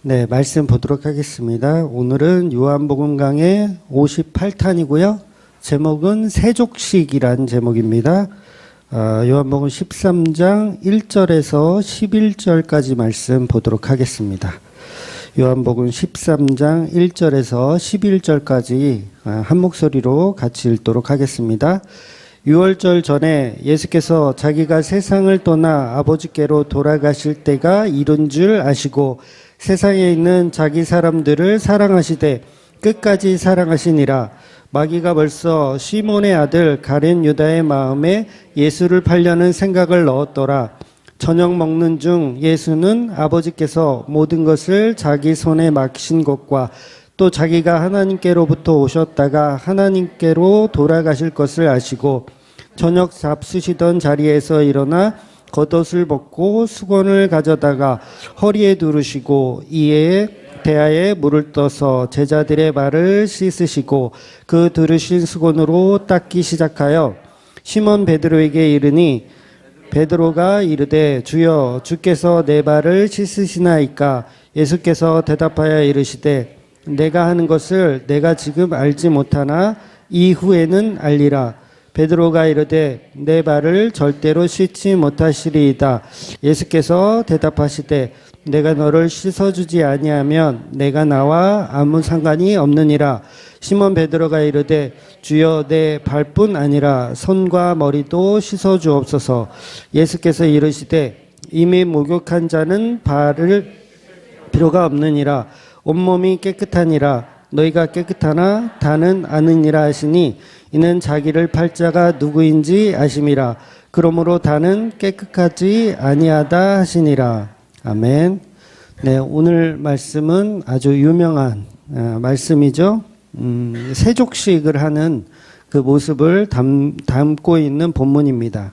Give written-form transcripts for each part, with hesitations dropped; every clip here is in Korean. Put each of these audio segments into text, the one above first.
네, 말씀 보도록 하겠습니다. 오늘은 요한복음 강의 58탄이고요. 제목은 세족식이란 제목입니다. 요한복음 13장 1절에서 11절까지 말씀 보도록 하겠습니다. 요한복음 13장 1절에서 11절까지 한 목소리로 같이 읽도록 하겠습니다. 유월절 전에 예수께서 자기가 세상을 떠나 아버지께로 돌아가실 때가 이른 줄 아시고 세상에 있는 자기 사람들을 사랑하시되 끝까지 사랑하시니라. 마귀가 벌써 시몬의 아들 가룟 유다의 마음에 예수를 팔려는 생각을 넣었더라. 저녁 먹는 중 예수는 아버지께서 모든 것을 자기 손에 맡기신 것과 또 자기가 하나님께로부터 오셨다가 하나님께로 돌아가실 것을 아시고 저녁 잡수시던 자리에서 일어나 겉옷을 벗고 수건을 가져다가 허리에 두르시고 이에 대야에 물을 떠서 제자들의 발을 씻으시고 그 두르신 수건으로 닦기 시작하여 시몬 베드로에게 이르니 베드로가 이르되 주여 주께서 내 발을 씻으시나이까. 예수께서 대답하여 이르시되 내가 하는 것을 내가 지금 알지 못하나 이후에는 알리라. 베드로가 이르되 내 발을 절대로 씻지 못하시리이다. 예수께서 대답하시되 내가 너를 씻어주지 아니하면 내가 나와 아무 상관이 없느니라. 시몬 베드로가 이르되 주여 내 발뿐 아니라 손과 머리도 씻어주옵소서. 예수께서 이르시되 이미 목욕한 자는 발을 필요가 없느니라. 온몸이 깨끗하니라. 너희가 깨끗하나 다는 아느니라 하시니 이는 자기를 팔 자가 누구인지 아심이라. 그러므로 다는 깨끗하지 아니하다 하시니라. 아멘. 네, 오늘 말씀은 아주 유명한 말씀이죠. 세족식을 하는 그 모습을 담고 있는 본문입니다.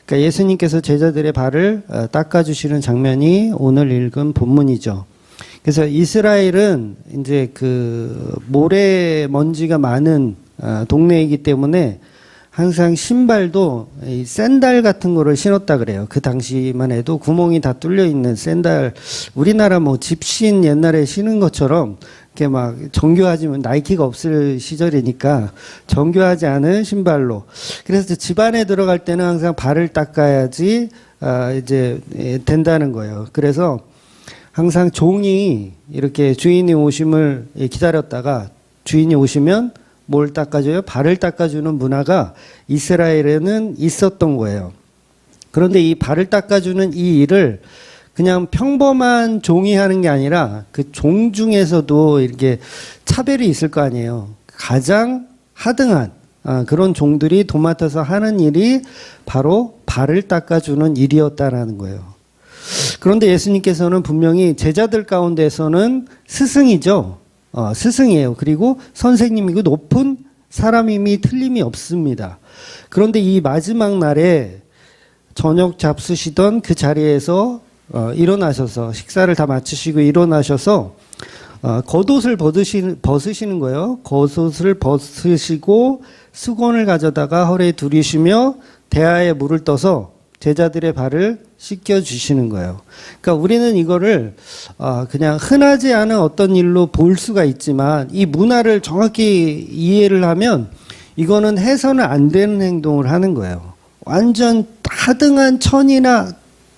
그러니까 예수님께서 제자들의 발을 닦아주시는 장면이 오늘 읽은 본문이죠. 그래서 이스라엘은 이제 그 모래먼지가 많은 동네이기 때문에 항상 신발도 이 샌들 같은 거를 신었다 그래요. 그 당시만 해도 구멍이 다 뚫려 있는 샌들. 우리나라 뭐 집신 옛날에 신은 것처럼 이렇게 막 정교하지만 나이키가 없을 시절이니까 정교하지 않은 신발로. 그래서 집 안에 들어갈 때는 항상 발을 닦아야지 이제 된다는 거예요. 그래서 항상 종이 이렇게 주인이 오심을 기다렸다가 주인이 오시면 뭘 닦아줘요? 발을 닦아주는 문화가 이스라엘에는 있었던 거예요. 그런데 이 발을 닦아주는 이 일을 그냥 평범한 종이 하는 게 아니라 그 종 중에서도 이렇게 차별이 있을 거 아니에요. 가장 하등한 그런 종들이 도맡아서 하는 일이 바로 발을 닦아주는 일이었다라는 거예요. 그런데 예수님께서는 분명히 제자들 가운데서는 스승이죠. 스승이에요. 그리고 선생님이고 높은 사람임이 틀림이 없습니다. 그런데 이 마지막 날에 저녁 잡수시던 그 자리에서 일어나셔서 식사를 다 마치시고 일어나셔서 겉옷을 벗으시는 거예요. 겉옷을 벗으시고 수건을 가져다가 허리에 두르시며 대야에 물을 떠서 제자들의 발을 씻겨주시는 거예요. 그러니까 우리는 이거를 그냥 흔하지 않은 어떤 일로 볼 수가 있지만 이 문화를 정확히 이해를 하면 이거는 해서는 안 되는 행동을 하는 거예요. 완전 하등한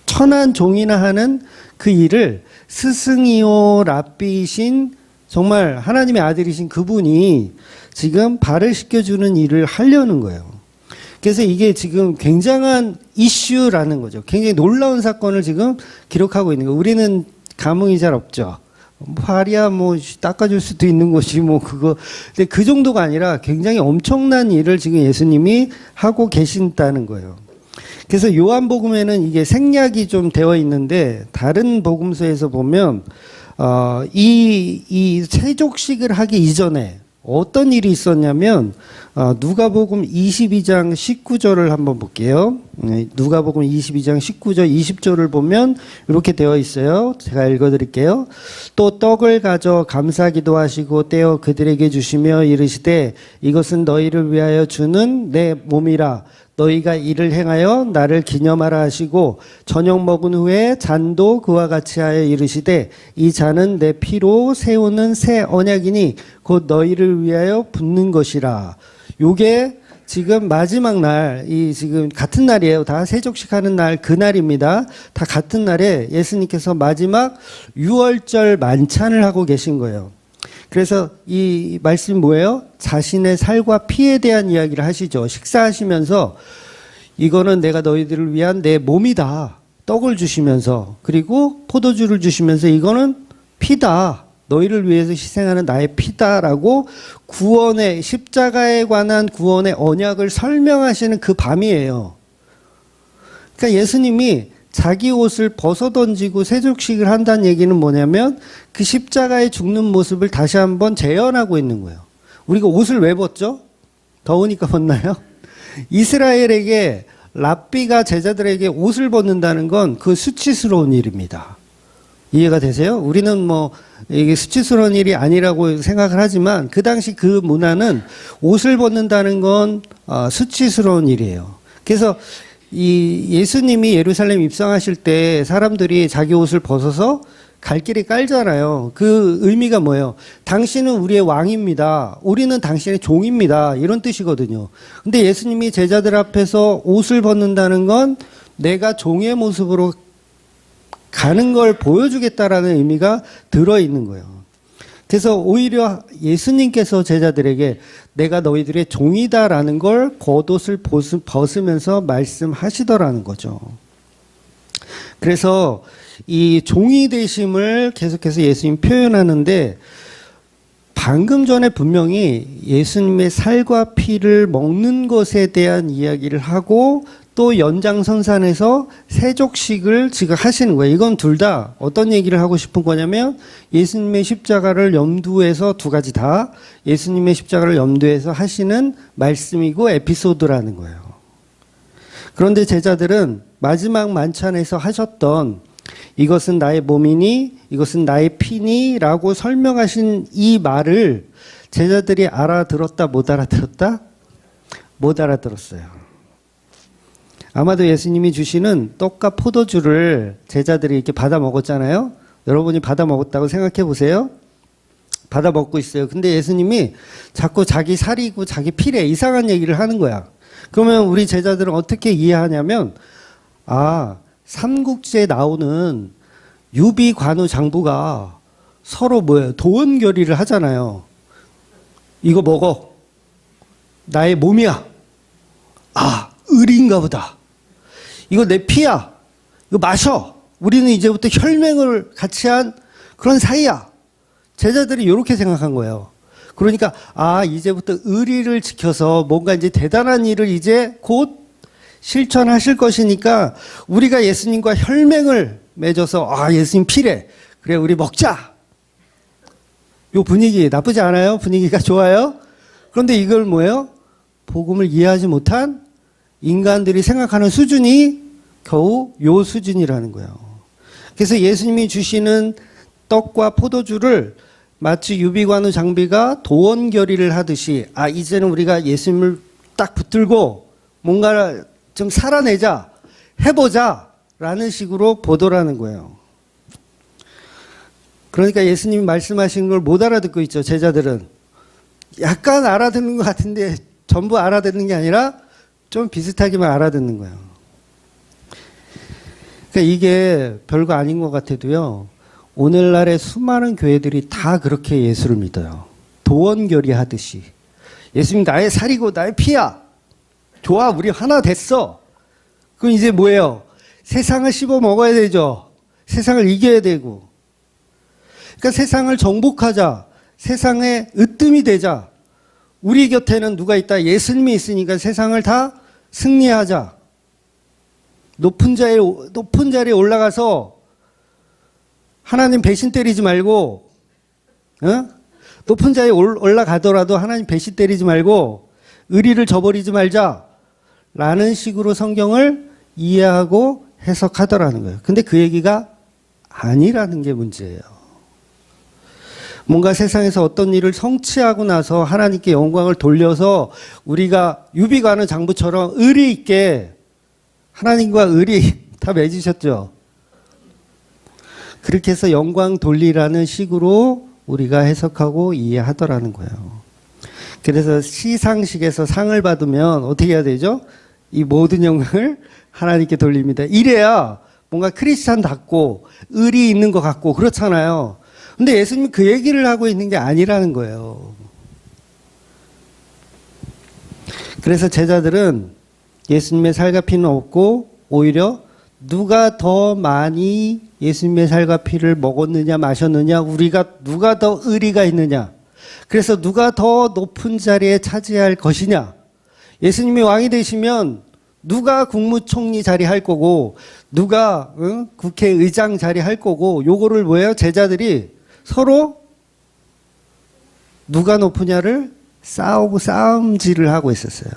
천한 종이나 하는 그 일을 스승이요 랍비이신 정말 하나님의 아들이신 그분이 지금 발을 씻겨주는 일을 하려는 거예요. 그래서 이게 지금 굉장한 이슈라는 거죠. 굉장히 놀라운 사건을 지금 기록하고 있는 거예요. 우리는 감흥이 잘 없죠. 발이야 뭐 닦아줄 수도 있는 것이 뭐 그거. 근데 그 정도가 아니라 굉장히 엄청난 일을 지금 예수님이 하고 계신다는 거예요. 그래서 요한복음에는 이게 생략이 좀 되어 있는데 다른 복음서에서 보면 이 세족식을 하기 이전에 어떤 일이 있었냐면 누가복음 22장 19절을 한번 볼게요. 누가복음 22장 19절 20절을 보면 이렇게 되어 있어요. 제가 읽어드릴게요. 또 떡을 가져 감사기도 하시고 떼어 그들에게 주시며 이르시되 이것은 너희를 위하여 주는 내 몸이라. 너희가 이를 행하여 나를 기념하라 하시고 저녁 먹은 후에 잔도 그와 같이 하여 이르시되 이 잔은 내 피로 세우는 새 언약이니 곧 너희를 위하여 붓는 것이라. 요게 지금 마지막 날, 이 지금 같은 날이에요. 다 세족식 하는 날, 그날입니다. 다 같은 날에 예수님께서 마지막 유월절 만찬을 하고 계신 거예요. 그래서 이 말씀이 뭐예요? 자신의 살과 피에 대한 이야기를 하시죠. 식사하시면서 이거는 내가 너희들을 위한 내 몸이다. 떡을 주시면서, 그리고 포도주를 주시면서 이거는 피다. 너희를 위해서 희생하는 나의 피다라고 구원의, 십자가에 관한 구원의 언약을 설명하시는 그 밤이에요. 그러니까 예수님이 자기 옷을 벗어 던지고 세족식을 한다는 얘기는 뭐냐면 그 십자가에 죽는 모습을 다시 한번 재현하고 있는 거예요. 우리가 옷을 왜 벗죠? 더우니까 벗나요? 이스라엘에게 랍비가 제자들에게 옷을 벗는다는 건 그 수치스러운 일입니다. 이해가 되세요? 우리는 뭐 이게 수치스러운 일이 아니라고 생각을 하지만 그 당시 그 문화는 옷을 벗는다는 건 수치스러운 일이에요. 그래서 이 예수님이 예루살렘 입성하실 때 사람들이 자기 옷을 벗어서 갈 길에 깔잖아요. 그 의미가 뭐예요? 당신은 우리의 왕입니다. 우리는 당신의 종입니다. 이런 뜻이거든요. 근데 예수님이 제자들 앞에서 옷을 벗는다는 건 내가 종의 모습으로 가는 걸 보여주겠다라는 의미가 들어있는 거예요. 그래서 오히려 예수님께서 제자들에게 내가 너희들의 종이다라는 걸 겉옷을 벗으면서 말씀하시더라는 거죠. 그래서 이 종이 되심을 계속해서 예수님 표현하는데 방금 전에 분명히 예수님의 살과 피를 먹는 것에 대한 이야기를 하고 또 연장선상에서 세족식을 지금 하시는 거예요. 이건 둘 다 어떤 얘기를 하고 싶은 거냐면 예수님의 십자가를 염두해서 두 가지 다 예수님의 십자가를 염두해서 하시는 말씀이고 에피소드라는 거예요. 그런데 제자들은 마지막 만찬에서 하셨던 이것은 나의 몸이니 이것은 나의 피니 라고 설명하신 이 말을 제자들이 알아들었다 못 알아들었다? 못 알아들었어요. 아마도 예수님이 주시는 떡과 포도주를 제자들이 이렇게 받아 먹었잖아요. 여러분이 받아 먹었다고 생각해 보세요. 받아 먹고 있어요. 근데 예수님이 자꾸 자기 살이고 자기 피래 이상한 얘기를 하는 거야. 그러면 우리 제자들은 어떻게 이해하냐면 삼국지에 나오는 유비 관우 장부가 서로 뭐예요? 도원결의를 하잖아요. 이거 먹어. 나의 몸이야. 을인가 보다. 이거 내 피야. 이거 마셔. 우리는 이제부터 혈맹을 같이 한 그런 사이야. 제자들이 이렇게 생각한 거예요. 그러니까 이제부터 의리를 지켜서 뭔가 이제 대단한 일을 이제 곧 실천하실 것이니까 우리가 예수님과 혈맹을 맺어서 예수님 피래. 그래 우리 먹자. 요 분위기 나쁘지 않아요? 분위기가 좋아요? 그런데 이걸 뭐예요? 복음을 이해하지 못한 인간들이 생각하는 수준이 겨우 요 수준이라는 거예요. 그래서 예수님이 주시는 떡과 포도주를 마치 유비관우 장비가 도원결의를 하듯이 이제는 우리가 예수님을 딱 붙들고 뭔가 좀 살아내자, 해보자 라는 식으로 보도라는 거예요. 그러니까 예수님이 말씀하신 걸 못 알아듣고 있죠. 제자들은 약간 알아듣는 것 같은데 전부 알아듣는 게 아니라 좀 비슷하게만 알아듣는 거예요. 그러니까 이게 별거 아닌 것 같아도요. 오늘날의 수많은 교회들이 다 그렇게 예수를 믿어요. 도원결의 하듯이. 예수님 나의 살이고 나의 피야. 좋아 우리 하나 됐어. 그럼 이제 뭐예요? 세상을 씹어 먹어야 되죠. 세상을 이겨야 되고. 그러니까 세상을 정복하자. 세상에 으뜸이 되자. 우리 곁에는 누가 있다? 예수님이 있으니까 세상을 다 승리하자. 높은 자리에 올라가서 하나님 배신 때리지 말고, 높은 자리에 올라가더라도 하나님 배신 때리지 말고 의리를 저버리지 말자. 라는 식으로 성경을 이해하고 해석하더라는 거예요. 근데 그 얘기가 아니라는 게 문제예요. 뭔가 세상에서 어떤 일을 성취하고 나서 하나님께 영광을 돌려서 우리가 유비가는 장부처럼 의리 있게 하나님과 의리 다 맺으셨죠. 그렇게 해서 영광 돌리라는 식으로 우리가 해석하고 이해하더라는 거예요. 그래서 시상식에서 상을 받으면 어떻게 해야 되죠? 이 모든 영광을 하나님께 돌립니다. 이래야 뭔가 크리스찬답고 의리 있는 것 같고 그렇잖아요. 근데 예수님이 그 얘기를 하고 있는 게 아니라는 거예요. 그래서 제자들은 예수님의 살과 피는 없고 오히려 누가 더 많이 예수님의 살과 피를 먹었느냐 마셨느냐, 우리가 누가 더 의리가 있느냐, 그래서 누가 더 높은 자리에 차지할 것이냐. 예수님이 왕이 되시면 누가 국무총리 자리 할 거고 누가 국회의장 자리 할 거고, 요거를 뭐예요? 제자들이 서로 누가 높으냐를 싸움질을 하고 있었어요.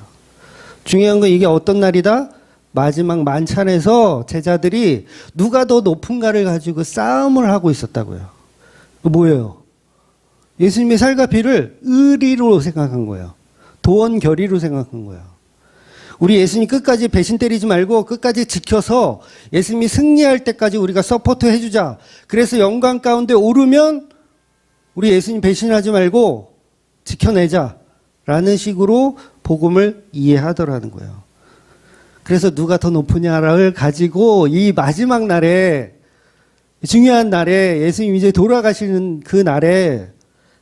중요한 건 이게 어떤 날이다? 마지막 만찬에서 제자들이 누가 더 높은가를 가지고 싸움을 하고 있었다고요. 뭐예요? 예수님의 살과 피를 의리로 생각한 거예요. 도원결의로 생각한 거예요. 우리 예수님 끝까지 배신 때리지 말고 끝까지 지켜서 예수님이 승리할 때까지 우리가 서포트 해주자. 그래서 영광 가운데 오르면 우리 예수님 배신하지 말고 지켜내자. 라는 식으로 복음을 이해하더라는 거예요. 그래서 누가 더 높으냐를 가지고 이 마지막 날에, 중요한 날에, 예수님 이제 돌아가시는 그 날에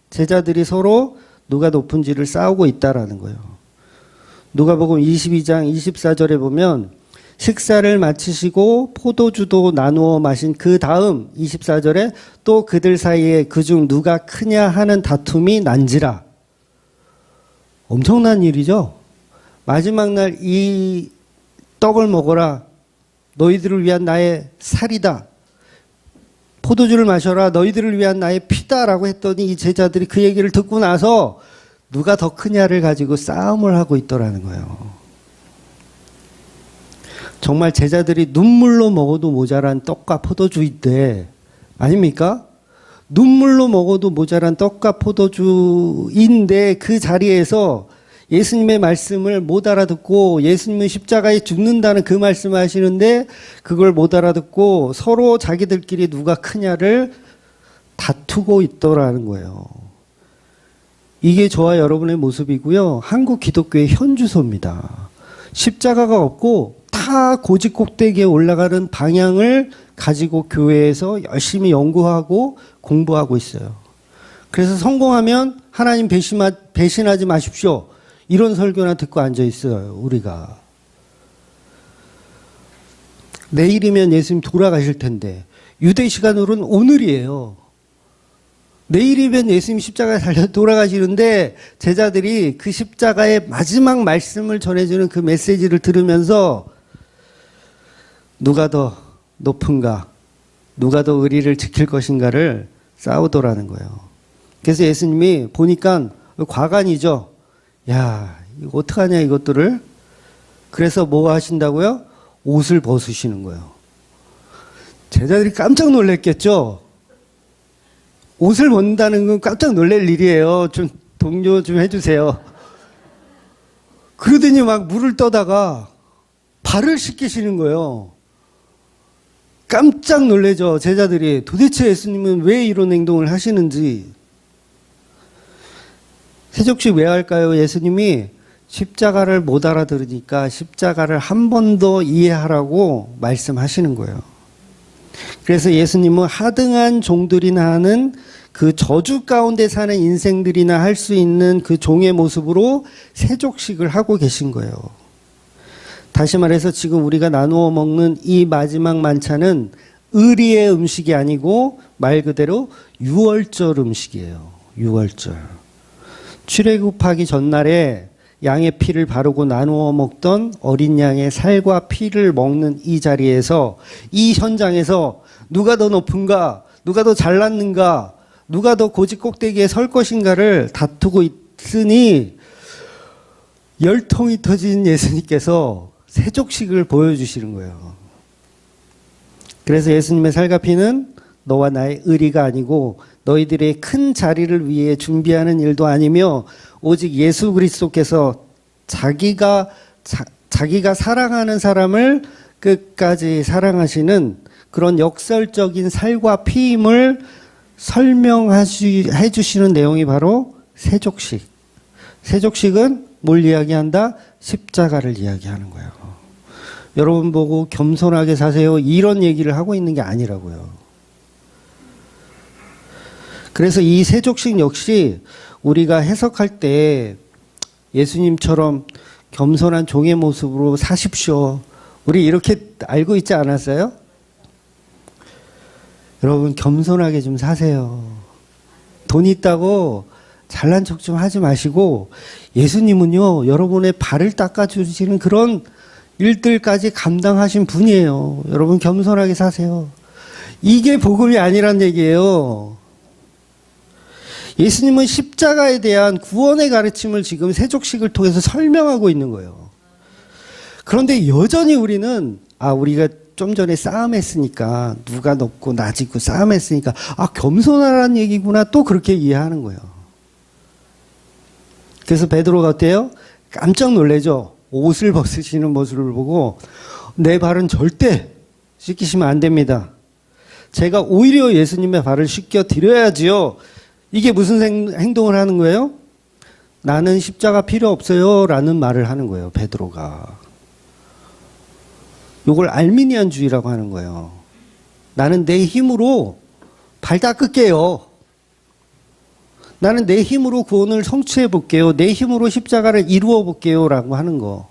제자들이 서로 누가 높은지를 싸우고 있다라는 거예요. 누가복음 22장 24절에 보면 식사를 마치시고 포도주도 나누어 마신 그 다음 24절에 또 그들 사이에 그중 누가 크냐 하는 다툼이 난지라. 엄청난 일이죠. 마지막 날 이 떡을 먹어라. 너희들을 위한 나의 살이다. 포도주를 마셔라. 너희들을 위한 나의 피다라고 했더니 이 제자들이 그 얘기를 듣고 나서 누가 더 크냐를 가지고 싸움을 하고 있더라는 거예요. 정말 제자들이 눈물로 먹어도 모자란 떡과 포도주인데, 아닙니까? 눈물로 먹어도 모자란 떡과 포도주인데 그 자리에서 예수님의 말씀을 못 알아듣고, 예수님은 십자가에 죽는다는 그 말씀을 하시는데 그걸 못 알아듣고 서로 자기들끼리 누가 크냐를 다투고 있더라는 거예요. 이게 저와 여러분의 모습이고요. 한국 기독교의 현주소입니다. 십자가가 없고 다 고집 꼭대기에 올라가는 방향을 가지고 교회에서 열심히 연구하고 공부하고 있어요. 그래서 성공하면 하나님 배신하지 마십시오. 이런 설교나 듣고 앉아 있어요, 우리가. 내일이면 예수님 돌아가실 텐데, 유대 시간으로는 오늘이에요. 내일이면 예수님 십자가에 달려 돌아가시는데 제자들이 그 십자가의 마지막 말씀을 전해주는 그 메시지를 들으면서 누가 더 높은가, 누가 더 의리를 지킬 것인가를 싸우더라는 거예요. 그래서 예수님이 보니까 과관이죠. 야, 이거 어떡하냐 이것들을. 그래서 뭐 하신다고요? 옷을 벗으시는 거예요. 제자들이 깜짝 놀랐겠죠. 옷을 벗는다는 건 깜짝 놀랄 일이에요. 좀 동료 좀 해주세요. 그러더니 막 물을 떠다가 발을 씻기시는 거예요. 깜짝 놀래죠, 제자들이. 도대체 예수님은 왜 이런 행동을 하시는지. 세족식 왜 할까요? 예수님이 십자가를 못 알아들으니까 십자가를 한 번 더 이해하라고 말씀하시는 거예요. 그래서 예수님은 하등한 종들이나 하는 그 저주 가운데 사는 인생들이나 할 수 있는 그 종의 모습으로 세족식을 하고 계신 거예요. 다시 말해서 지금 우리가 나누어 먹는 이 마지막 만찬은 의리의 음식이 아니고 말 그대로 유월절 음식이에요. 유월절. 출애굽하기 전날에 양의 피를 바르고 나누어 먹던 어린 양의 살과 피를 먹는 이 자리에서, 이 현장에서 누가 더 높은가, 누가 더 잘났는가, 누가 더 고집 꼭대기에 설 것인가를 다투고 있으니 열통이 터진 예수님께서 세족식을 보여주시는 거예요. 그래서 예수님의 살과 피는 너와 나의 의리가 아니고 너희들의 큰 자리를 위해 준비하는 일도 아니며 오직 예수 그리스도께서 자기가 사랑하는 사람을 끝까지 사랑하시는 그런 역설적인 살과 피임을 설명해 주시는 내용이 바로 세족식. 세족식은 뭘 이야기한다? 십자가를 이야기하는 거예요. 여러분 보고 겸손하게 사세요, 이런 얘기를 하고 있는 게 아니라고요. 그래서 이 세족식 역시 우리가 해석할 때 예수님처럼 겸손한 종의 모습으로 사십시오, 우리 이렇게 알고 있지 않았어요? 여러분 겸손하게 좀 사세요. 돈 있다고 잘난 척 좀 하지 마시고, 예수님은요 여러분의 발을 닦아주시는 그런 일들까지 감당하신 분이에요. 여러분 겸손하게 사세요. 이게 복음이 아니란 얘기예요. 예수님은 십자가에 대한 구원의 가르침을 지금 세족식을 통해서 설명하고 있는 거예요. 그런데 여전히 우리는 우리가 좀 전에 싸움했으니까, 누가 높고 낮이고 싸움했으니까 겸손하라는 얘기구나, 또 그렇게 이해하는 거예요. 그래서 베드로가 어때요? 깜짝 놀라죠. 옷을 벗으시는 모습을 보고, 내 발은 절대 씻기시면 안 됩니다. 제가 오히려 예수님의 발을 씻겨 드려야지요. 이게 무슨 행동을 하는 거예요? 나는 십자가 필요 없어요 라는 말을 하는 거예요, 베드로가. 이걸 알미니안주의라고 하는 거예요. 나는 내 힘으로 발 닦을게요. 나는 내 힘으로 구원을 성취해 볼게요. 내 힘으로 십자가를 이루어 볼게요 라고 하는 거.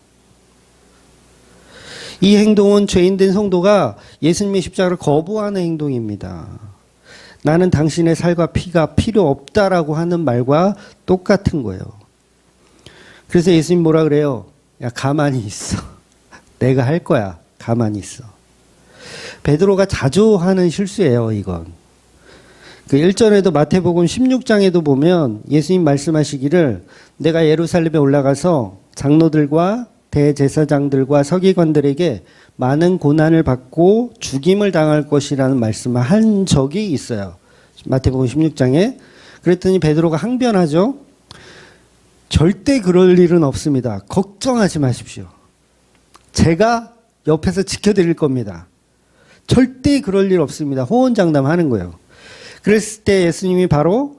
이 행동은 죄인된 성도가 예수님의 십자가를 거부하는 행동입니다. 나는 당신의 살과 피가 필요 없다라고 하는 말과 똑같은 거예요. 그래서 예수님 뭐라 그래요? 야, 가만히 있어. 내가 할 거야. 가만히 있어. 베드로가 자주 하는 실수예요, 이건. 그 1절에도 마태복음 16장에도 보면 예수님 말씀하시기를, 내가 예루살렘에 올라가서 장로들과 대제사장들과 서기관들에게 많은 고난을 받고 죽임을 당할 것이라는 말씀을 한 적이 있어요. 마태복음 16장에. 그랬더니 베드로가 항변하죠. 절대 그럴 일은 없습니다. 걱정하지 마십시오. 제가 옆에서 지켜드릴 겁니다. 절대 그럴 일 없습니다. 호언장담하는 거예요. 그랬을 때 예수님이 바로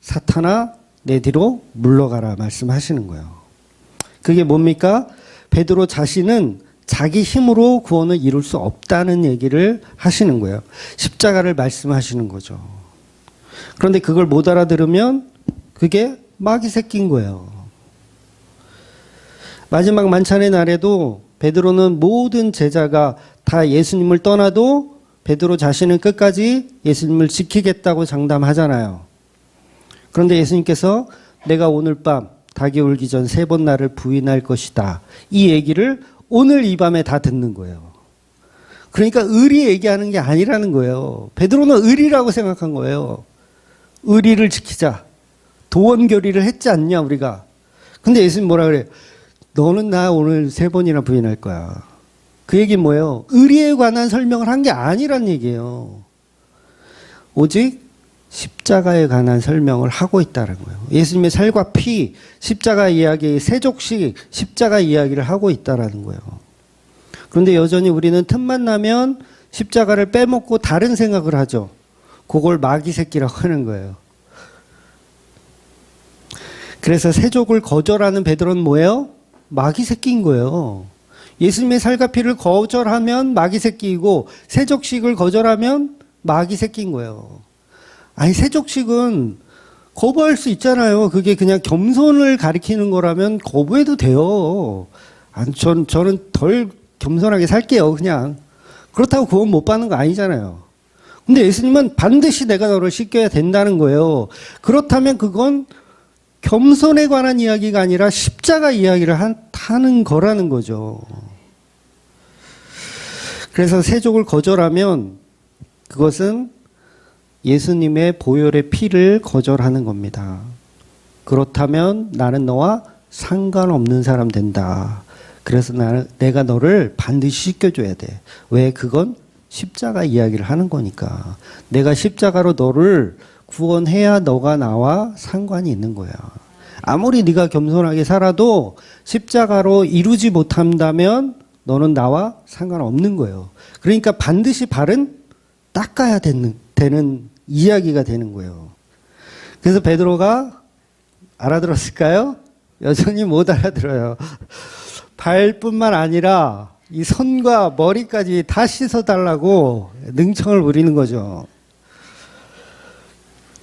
사탄아 내 뒤로 물러가라 말씀하시는 거예요. 그게 뭡니까? 베드로 자신은 자기 힘으로 구원을 이룰 수 없다는 얘기를 하시는 거예요. 십자가를 말씀하시는 거죠. 그런데 그걸 못 알아들으면 그게 마귀 새끼인 거예요. 마지막 만찬의 날에도 베드로는 모든 제자가 다 예수님을 떠나도 베드로 자신은 끝까지 예수님을 지키겠다고 장담하잖아요. 그런데 예수님께서 내가 오늘 밤 닭이 울기 전 3번 나를 부인할 것이다, 이 얘기를 오늘 이 밤에 다 듣는 거예요. 그러니까 의리 얘기하는 게 아니라는 거예요. 베드로는 의리라고 생각한 거예요. 의리를 지키자. 도원결의를 했지 않냐 우리가. 근데 예수님 뭐라 그래요? 너는 나 오늘 3번이나 부인할 거야. 그 얘기는 뭐예요? 의리에 관한 설명을 한 게 아니란 얘기예요. 오직 십자가에 관한 설명을 하고 있다는 거예요. 예수님의 살과 피, 십자가 이야기, 세족식, 십자가 이야기를 하고 있다는 거예요. 그런데 여전히 우리는 틈만 나면 십자가를 빼먹고 다른 생각을 하죠. 그걸 마귀 새끼라고 하는 거예요. 그래서 세족을 거절하는 베드로는 뭐예요? 마귀 새끼인 거예요. 예수님의 살과 피를 거절하면 마귀 새끼이고, 세족식을 거절하면 마귀 새끼인 거예요. 아니, 세족식은 거부할 수 있잖아요. 그게 그냥 겸손을 가리키는 거라면 거부해도 돼요. 아니, 저는 덜 겸손하게 살게요, 그냥. 그렇다고 구원 못 받는 거 아니잖아요. 근데 예수님은 반드시 내가 너를 씻겨야 된다는 거예요. 그렇다면 그건 겸손에 관한 이야기가 아니라 십자가 이야기를 하는 거라는 거죠. 그래서 세족을 거절하면 그것은 예수님의 보혈의 피를 거절하는 겁니다. 그렇다면 나는 너와 상관없는 사람 된다. 그래서 내가 너를 반드시 씻겨줘야 돼. 왜? 그건 십자가 이야기를 하는 거니까. 내가 십자가로 너를 구원해야 너가 나와 상관이 있는 거야. 아무리 네가 겸손하게 살아도 십자가로 이루지 못한다면 너는 나와 상관없는 거예요. 그러니까 반드시 발은 닦아야 되는 이야기가 되는 거예요. 그래서 베드로가 알아들었을까요? 여전히 못 알아들어요. 발뿐만 아니라 이 손과 머리까지 다 씻어달라고 능청을 부리는 거죠.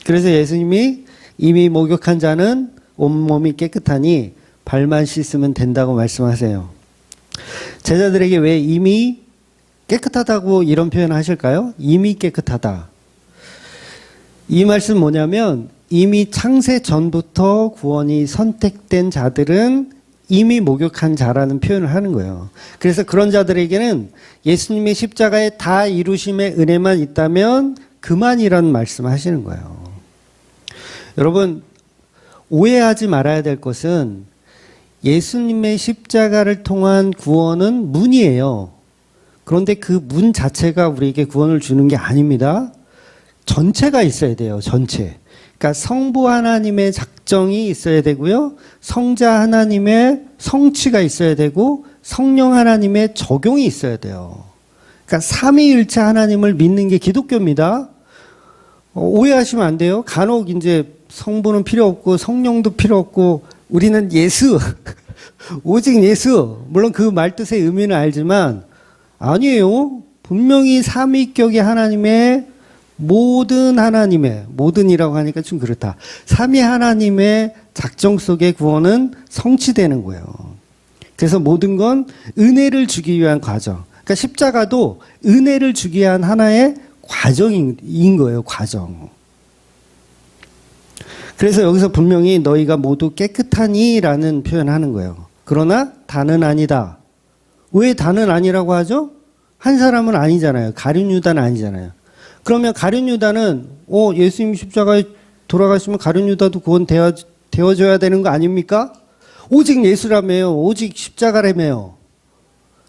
그래서 예수님이 이미 목욕한 자는 온몸이 깨끗하니 발만 씻으면 된다고 말씀하세요. 제자들에게 왜 이미 깨끗하다고 이런 표현을 하실까요? 이미 깨끗하다. 이 말씀 뭐냐면 이미 창세 전부터 구원이 선택된 자들은 이미 목욕한 자라는 표현을 하는 거예요. 그래서 그런 자들에게는 예수님의 십자가에 다 이루심의 은혜만 있다면 그만이라는 말씀을 하시는 거예요. 여러분, 오해하지 말아야 될 것은 예수님의 십자가를 통한 구원은 문이에요. 그런데 그 문 자체가 우리에게 구원을 주는 게 아닙니다. 전체가 있어야 돼요. 전체. 그러니까 성부 하나님의 작정이 있어야 되고요. 성자 하나님의 성취가 있어야 되고 성령 하나님의 적용이 있어야 돼요. 그러니까 삼위일체 하나님을 믿는 게 기독교입니다. 오해하시면 안 돼요. 간혹 이제 성부는 필요 없고 성령도 필요 없고 우리는 예수 오직 예수, 물론 그 말뜻의 의미는 알지만 아니에요. 분명히 삼위격의 하나님의 모든이라고 하니까 좀 그렇다. 삼위 하나님의 작정 속의 구원은 성취되는 거예요. 그래서 모든 건 은혜를 주기 위한 과정. 그러니까 십자가도 은혜를 주기 위한 하나의 과정인 거예요. 과정. 그래서 여기서 분명히 너희가 모두 깨끗하니 라는 표현을 하는 거예요. 그러나 다는 아니다. 왜 다는 아니라고 하죠? 한 사람은 아니잖아요. 가룟 유다는 아니잖아요. 그러면 가룟 유다는 예수님 십자가에 돌아가시면 가룟 유다도 구원 되어줘야 되는 거 아닙니까? 오직 예수라며요. 오직 십자가라며요.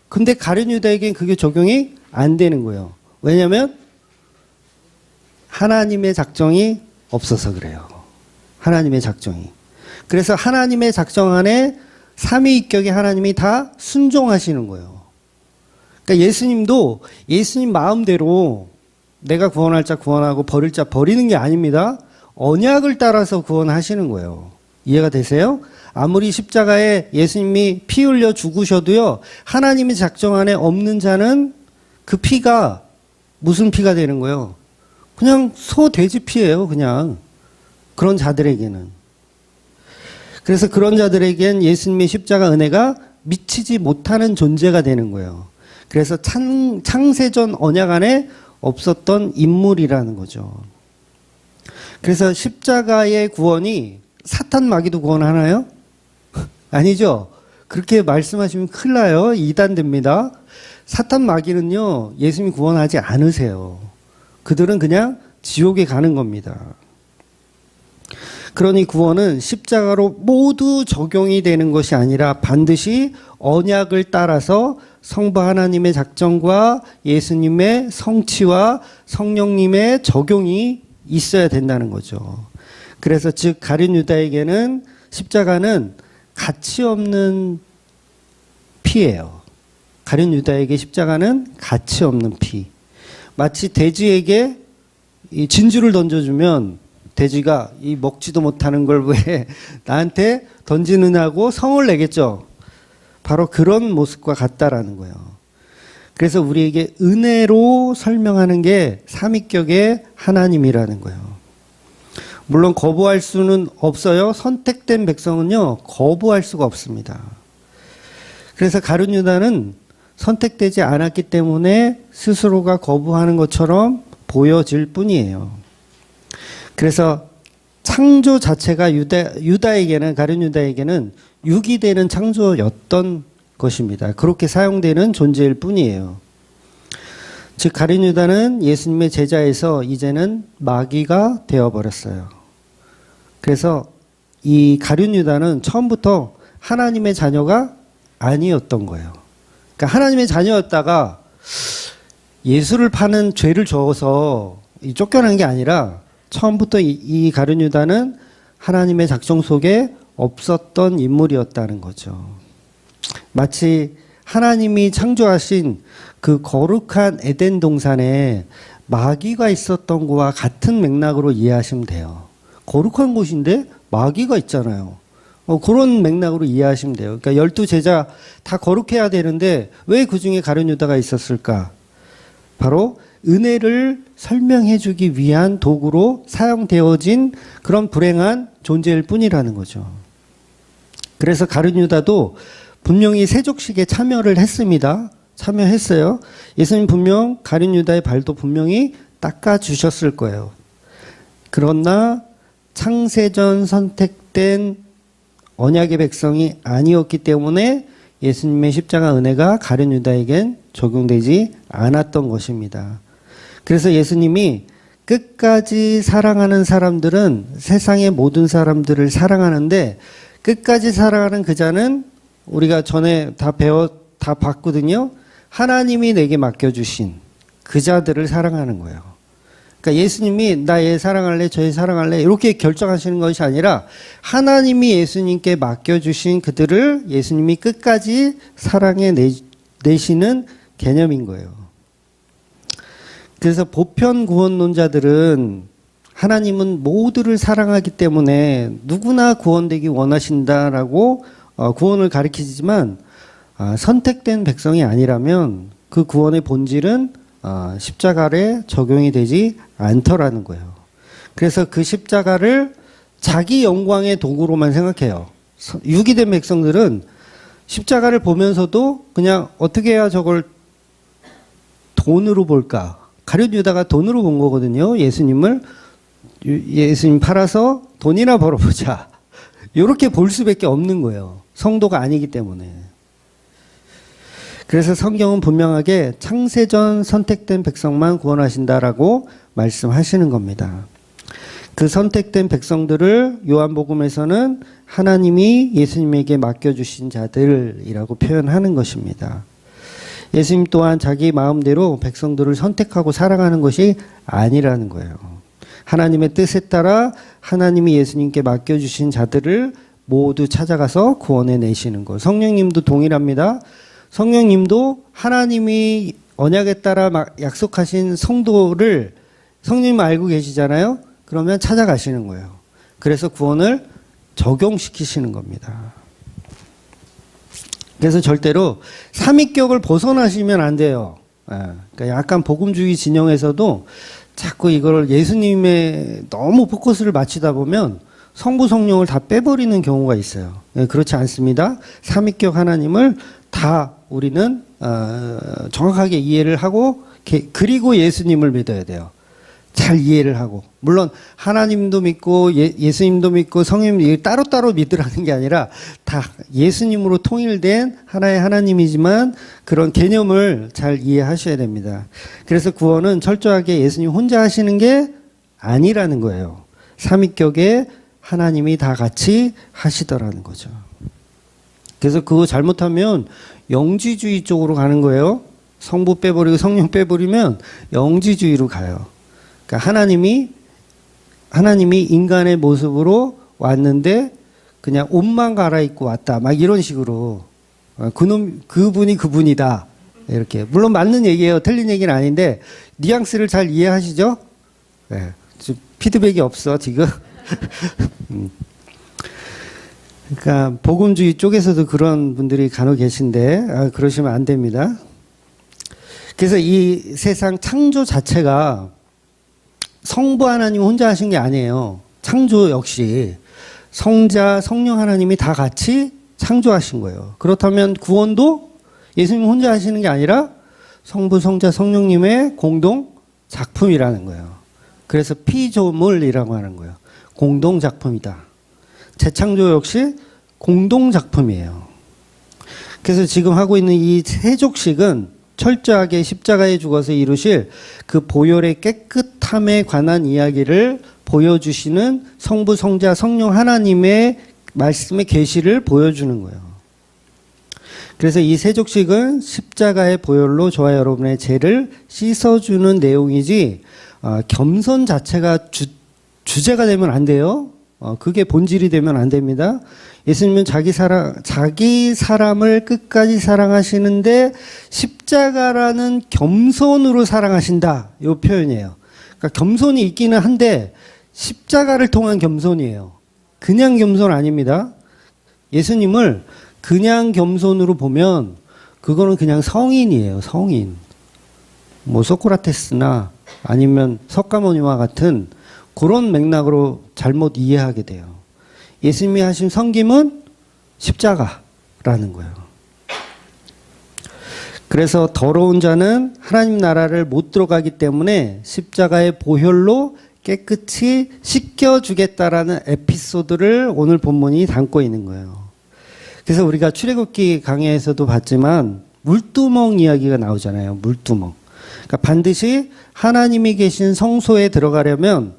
근데 가룟 유다에겐 그게 적용이 안 되는 거예요. 왜냐하면 하나님의 작정이 없어서 그래요. 하나님의 작정이. 그래서 하나님의 작정 안에 삼위일격의 하나님이 다 순종하시는 거예요. 그러니까 예수님도 예수님 마음대로 내가 구원할 자 구원하고 버릴 자 버리는 게 아닙니다. 언약을 따라서 구원하시는 거예요. 이해가 되세요? 아무리 십자가에 예수님이 피 흘려 죽으셔도요. 하나님의 작정 안에 없는 자는 그 피가 무슨 피가 되는 거예요? 그냥 소, 돼지 피예요. 그냥. 그런 자들에게는. 그래서 그런 자들에겐 예수님의 십자가 은혜가 미치지 못하는 존재가 되는 거예요. 그래서 창세전 언약 안에 없었던 인물이라는 거죠. 그래서 십자가의 구원이 사탄 마귀도 구원하나요? 아니죠. 그렇게 말씀하시면 큰일 나요. 이단됩니다. 사탄 마귀는요. 예수님이 구원하지 않으세요. 그들은 그냥 지옥에 가는 겁니다. 그러니 구원은 십자가로 모두 적용이 되는 것이 아니라 반드시 언약을 따라서 성부 하나님의 작정과 예수님의 성취와 성령님의 적용이 있어야 된다는 거죠. 그래서 즉 가룟 유다에게는 십자가는 가치 없는 피예요. 가룟 유다에게 십자가는 가치 없는 피. 마치 돼지에게 이 진주를 던져주면 돼지가 이 먹지도 못하는 걸 왜 나한테 던지느냐고 성을 내겠죠. 바로 그런 모습과 같다라는 거예요. 그래서 우리에게 은혜로 설명하는 게 삼위격의 하나님이라는 거예요. 물론 거부할 수는 없어요. 선택된 백성은요. 거부할 수가 없습니다. 그래서 가룟 유다는 선택되지 않았기 때문에 스스로가 거부하는 것처럼 보여질 뿐이에요. 그래서 창조 자체가 유다에게는 가룟 유다에게는 유기되는 창조였던 것입니다. 그렇게 사용되는 존재일 뿐이에요. 즉 가룟 유다는 예수님의 제자에서 이제는 마귀가 되어버렸어요. 그래서 이 가룟 유다는 처음부터 하나님의 자녀가 아니었던 거예요. 그러니까 하나님의 자녀였다가 예수를 파는 죄를 저어서 쫓겨난 게 아니라 처음부터 이 가룟 유다는 하나님의 작정 속에 없었던 인물이었다는 거죠. 마치 하나님이 창조하신 그 거룩한 에덴 동산에 마귀가 있었던 거와 같은 맥락으로 이해하시면 돼요. 거룩한 곳인데 마귀가 있잖아요. 그런 맥락으로 이해하시면 돼요. 그러니까 12제자 다 거룩해야 되는데 왜 그 중에 가룟 유다가 있었을까? 바로 은혜를 설명해 주기 위한 도구로 사용되어진 그런 불행한 존재일 뿐이라는 거죠. 그래서 가룟 유다도 분명히 세족식에 참여를 했습니다. 참여했어요. 예수님 분명 가룟 유다의 발도 분명히 닦아주셨을 거예요. 그러나 창세전 선택된 언약의 백성이 아니었기 때문에 예수님의 십자가 은혜가 가룟 유다에겐 적용되지 않았던 것입니다. 그래서 예수님이 끝까지 사랑하는 사람들은 세상의 모든 사람들을 사랑하는데 끝까지 사랑하는 그 자는 우리가 전에 다 봤거든요. 하나님이 내게 맡겨주신 그 자들을 사랑하는 거예요. 그러니까 예수님이 나 얘 사랑할래, 저 얘 사랑할래 이렇게 결정하시는 것이 아니라 하나님이 예수님께 맡겨주신 그들을 예수님이 끝까지 사랑해 내시는 개념인 거예요. 그래서 보편 구원론자들은 하나님은 모두를 사랑하기 때문에 누구나 구원되기 원하신다라고 구원을 가리키지만 선택된 백성이 아니라면 그 구원의 본질은 십자가에 적용이 되지 않더라는 거예요. 그래서 그 십자가를 자기 영광의 도구로만 생각해요. 유기된 백성들은 십자가를 보면서도 그냥 어떻게 해야 저걸 돈으로 볼까? 가룟 유다가 돈으로 본 거거든요. 예수님 팔아서 돈이나 벌어보자. 이렇게 볼 수밖에 없는 거예요. 성도가 아니기 때문에. 그래서 성경은 분명하게 창세전 선택된 백성만 구원하신다라고 말씀하시는 겁니다. 그 선택된 백성들을 요한복음에서는 하나님이 예수님에게 맡겨주신 자들이라고 표현하는 것입니다. 예수님 또한 자기 마음대로 백성들을 선택하고 사랑하는 것이 아니라는 거예요. 하나님의 뜻에 따라 하나님이 예수님께 맡겨주신 자들을 모두 찾아가서 구원해 내시는 것. 성령님도 동일합니다. 성령님도 하나님이 언약에 따라 약속하신 성도를 성령님 알고 계시잖아요. 그러면 찾아가시는 거예요. 그래서 구원을 적용시키시는 겁니다. 그래서 절대로 삼위격을 벗어나시면 안 돼요. 그러니까 약간 복음주의 진영에서도 자꾸 이걸 예수님에 너무 포커스를 맞추다 보면 성부 성령을 다 빼버리는 경우가 있어요. 그렇지 않습니다. 삼위격 하나님을 다 우리는 정확하게 이해를 하고 그리고 예수님을 믿어야 돼요. 잘 이해를 하고. 물론 하나님도 믿고 예수님도 믿고 성령님도 따로따로 믿으라는 게 아니라 다 예수님으로 통일된 하나의 하나님이지만 그런 개념을 잘 이해하셔야 됩니다. 그래서 구원은 철저하게 예수님 혼자 하시는 게 아니라는 거예요. 삼위격에 하나님이 다 같이 하시더라는 거죠. 그래서 그거 잘못하면 영지주의 쪽으로 가는 거예요. 성부 빼버리고 성령 빼버리면 영지주의로 가요. 그러니까 하나님이 인간의 모습으로 왔는데 그냥 옷만 갈아입고 왔다. 막 이런 식으로. 그분이 그분이다. 이렇게. 물론 맞는 얘기예요. 틀린 얘기는 아닌데 뉘앙스를 잘 이해하시죠? 네. 피드백이 없어 지금. 그러니까 복음주의 쪽에서도 그런 분들이 간혹 계신데 그러시면 안 됩니다. 그래서 이 세상 창조 자체가 성부 하나님 혼자 하신 게 아니에요. 창조 역시 성자, 성령 하나님이 다 같이 창조하신 거예요. 그렇다면 구원도 예수님 혼자 하시는 게 아니라 성부, 성자, 성령님의 공동 작품이라는 거예요. 그래서 피조물이라고 하는 거예요. 공동 작품이다. 재창조 역시 공동 작품이에요. 그래서 지금 하고 있는 이 세족식은 철저하게 십자가에 죽어서 이루실 그 보혈의 깨끗함에 관한 이야기를 보여주시는 성부, 성자, 성령 하나님의 말씀의 계시를 보여주는 거예요. 그래서 이 세족식은 십자가의 보혈로 저와 여러분의 죄를 씻어주는 내용이지 겸손 자체가 주제가 되면 안 돼요. 그게 본질이 되면 안 됩니다. 예수님은 자기 사람을 끝까지 사랑하시는데 십자가라는 겸손으로 사랑하신다. 이 표현이에요. 그러니까 겸손이 있기는 한데 십자가를 통한 겸손이에요. 그냥 겸손 아닙니다. 예수님을 그냥 겸손으로 보면 그거는 그냥 성인이에요. 성인. 뭐 소크라테스나 아니면 석가모니와 같은 그런 맥락으로 잘못 이해하게 돼요. 예수님이 하신 섬김은 십자가라는 거예요. 그래서 더러운 자는 하나님 나라를 못 들어가기 때문에 십자가의 보혈로 깨끗이 씻겨주겠다라는 에피소드를 오늘 본문이 담고 있는 거예요. 그래서 우리가 출애굽기 강해에서도 봤지만 물두멍 이야기가 나오잖아요. 물두멍. 그러니까 반드시 하나님이 계신 성소에 들어가려면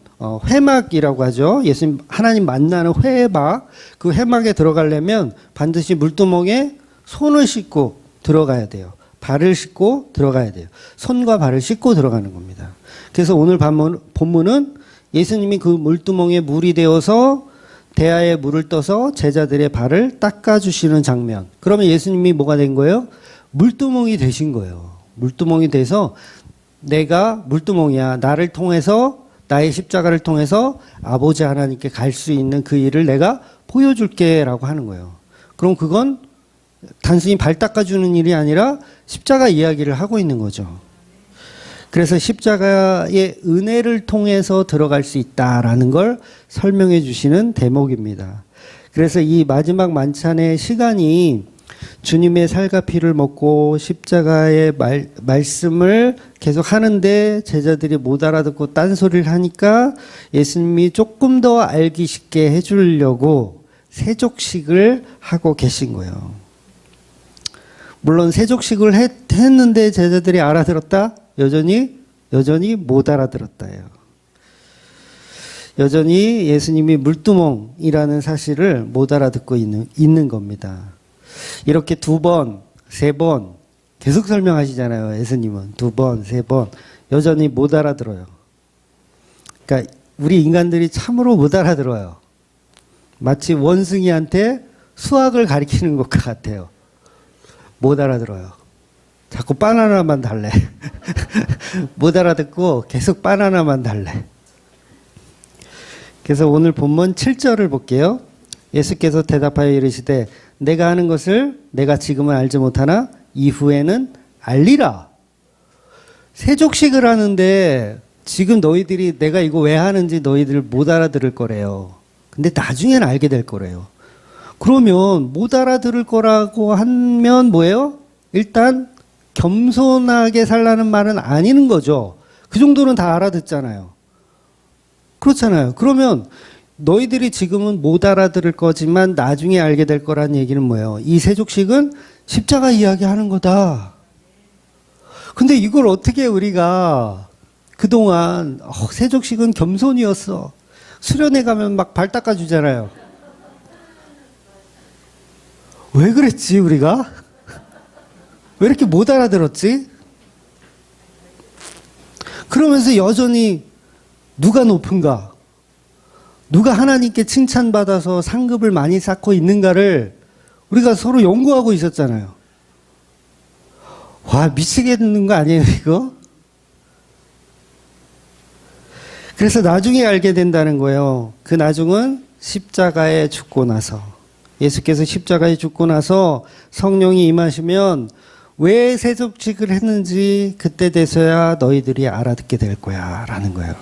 회막이라고 하죠. 예수님 하나님 만나는 회막. 그 회막에 들어가려면 반드시 물두멍에 손을 씻고 들어가야 돼요. 발을 씻고 들어가야 돼요. 손과 발을 씻고 들어가는 겁니다. 그래서 오늘 본문은 예수님이 그 물두멍에 물이 되어서 대야에 물을 떠서 제자들의 발을 닦아주시는 장면. 그러면 예수님이 뭐가 된 거예요? 물두멍이 되신 거예요. 물두멍이 돼서 내가 물두멍이야. 나를 통해서 나의 십자가를 통해서 아버지 하나님께 갈 수 있는 그 일을 내가 보여줄게 라고 하는 거예요. 그럼 그건 단순히 발 닦아주는 일이 아니라 십자가 이야기를 하고 있는 거죠. 그래서 십자가의 은혜를 통해서 들어갈 수 있다라는 걸 설명해 주시는 대목입니다. 그래서 이 마지막 만찬의 시간이 주님의 살과 피를 먹고 십자가의 말씀을 계속 하는데 제자들이 못 알아듣고 딴소리를 하니까 예수님이 조금 더 알기 쉽게 해주려고 세족식을 하고 계신 거예요. 물론 세족식을 했는데 제자들이 알아들었다? 여전히 못 알아들었다예요. 여전히 예수님이 물두멍이라는 사실을 못 알아듣고 있는 겁니다. 이렇게 2번, 3번 계속 설명하시잖아요. 예수님은 2번, 3번 여전히 못 알아들어요. 그러니까 우리 인간들이 참으로 못 알아들어요. 마치 원숭이한테 수학을 가리키는 것과 같아요. 못 알아들어요. 자꾸 바나나만 달래. 못 알아듣고 계속 바나나만 달래. 그래서 오늘 본문 7절을 볼게요. 예수께서 대답하여 이르시되 내가 하는 것을 내가 지금은 알지 못하나 이후에는 알리라. 세족식을 하는데 지금 너희들이 내가 이거 왜 하는지 너희들 못 알아들을 거래요. 근데 나중에는 알게 될 거래요. 그러면 못 알아들을 거라고 하면 뭐예요? 일단 겸손하게 살라는 말은 아니는 거죠. 그 정도는 다 알아듣잖아요. 그렇잖아요. 그러면 너희들이 지금은 못 알아들을 거지만 나중에 알게 될 거라는 얘기는 뭐예요? 이 세족식은 십자가 이야기하는 거다. 근데 이걸 어떻게 우리가 그동안 세족식은 겸손이었어. 수련회 가면 막 발 닦아주잖아요. 왜 그랬지 우리가? 왜 이렇게 못 알아들었지? 그러면서 여전히 누가 높은가? 누가 하나님께 칭찬받아서 상급을 많이 쌓고 있는가를 우리가 서로 연구하고 있었잖아요. 와, 미치겠는 거 아니에요, 이거? 그래서 나중에 알게 된다는 거예요. 그 나중은 십자가에 죽고 나서. 예수께서 십자가에 죽고 나서 성령이 임하시면 왜 세족식을 했는지 그때 돼서야 너희들이 알아듣게 될 거야 라는 거예요.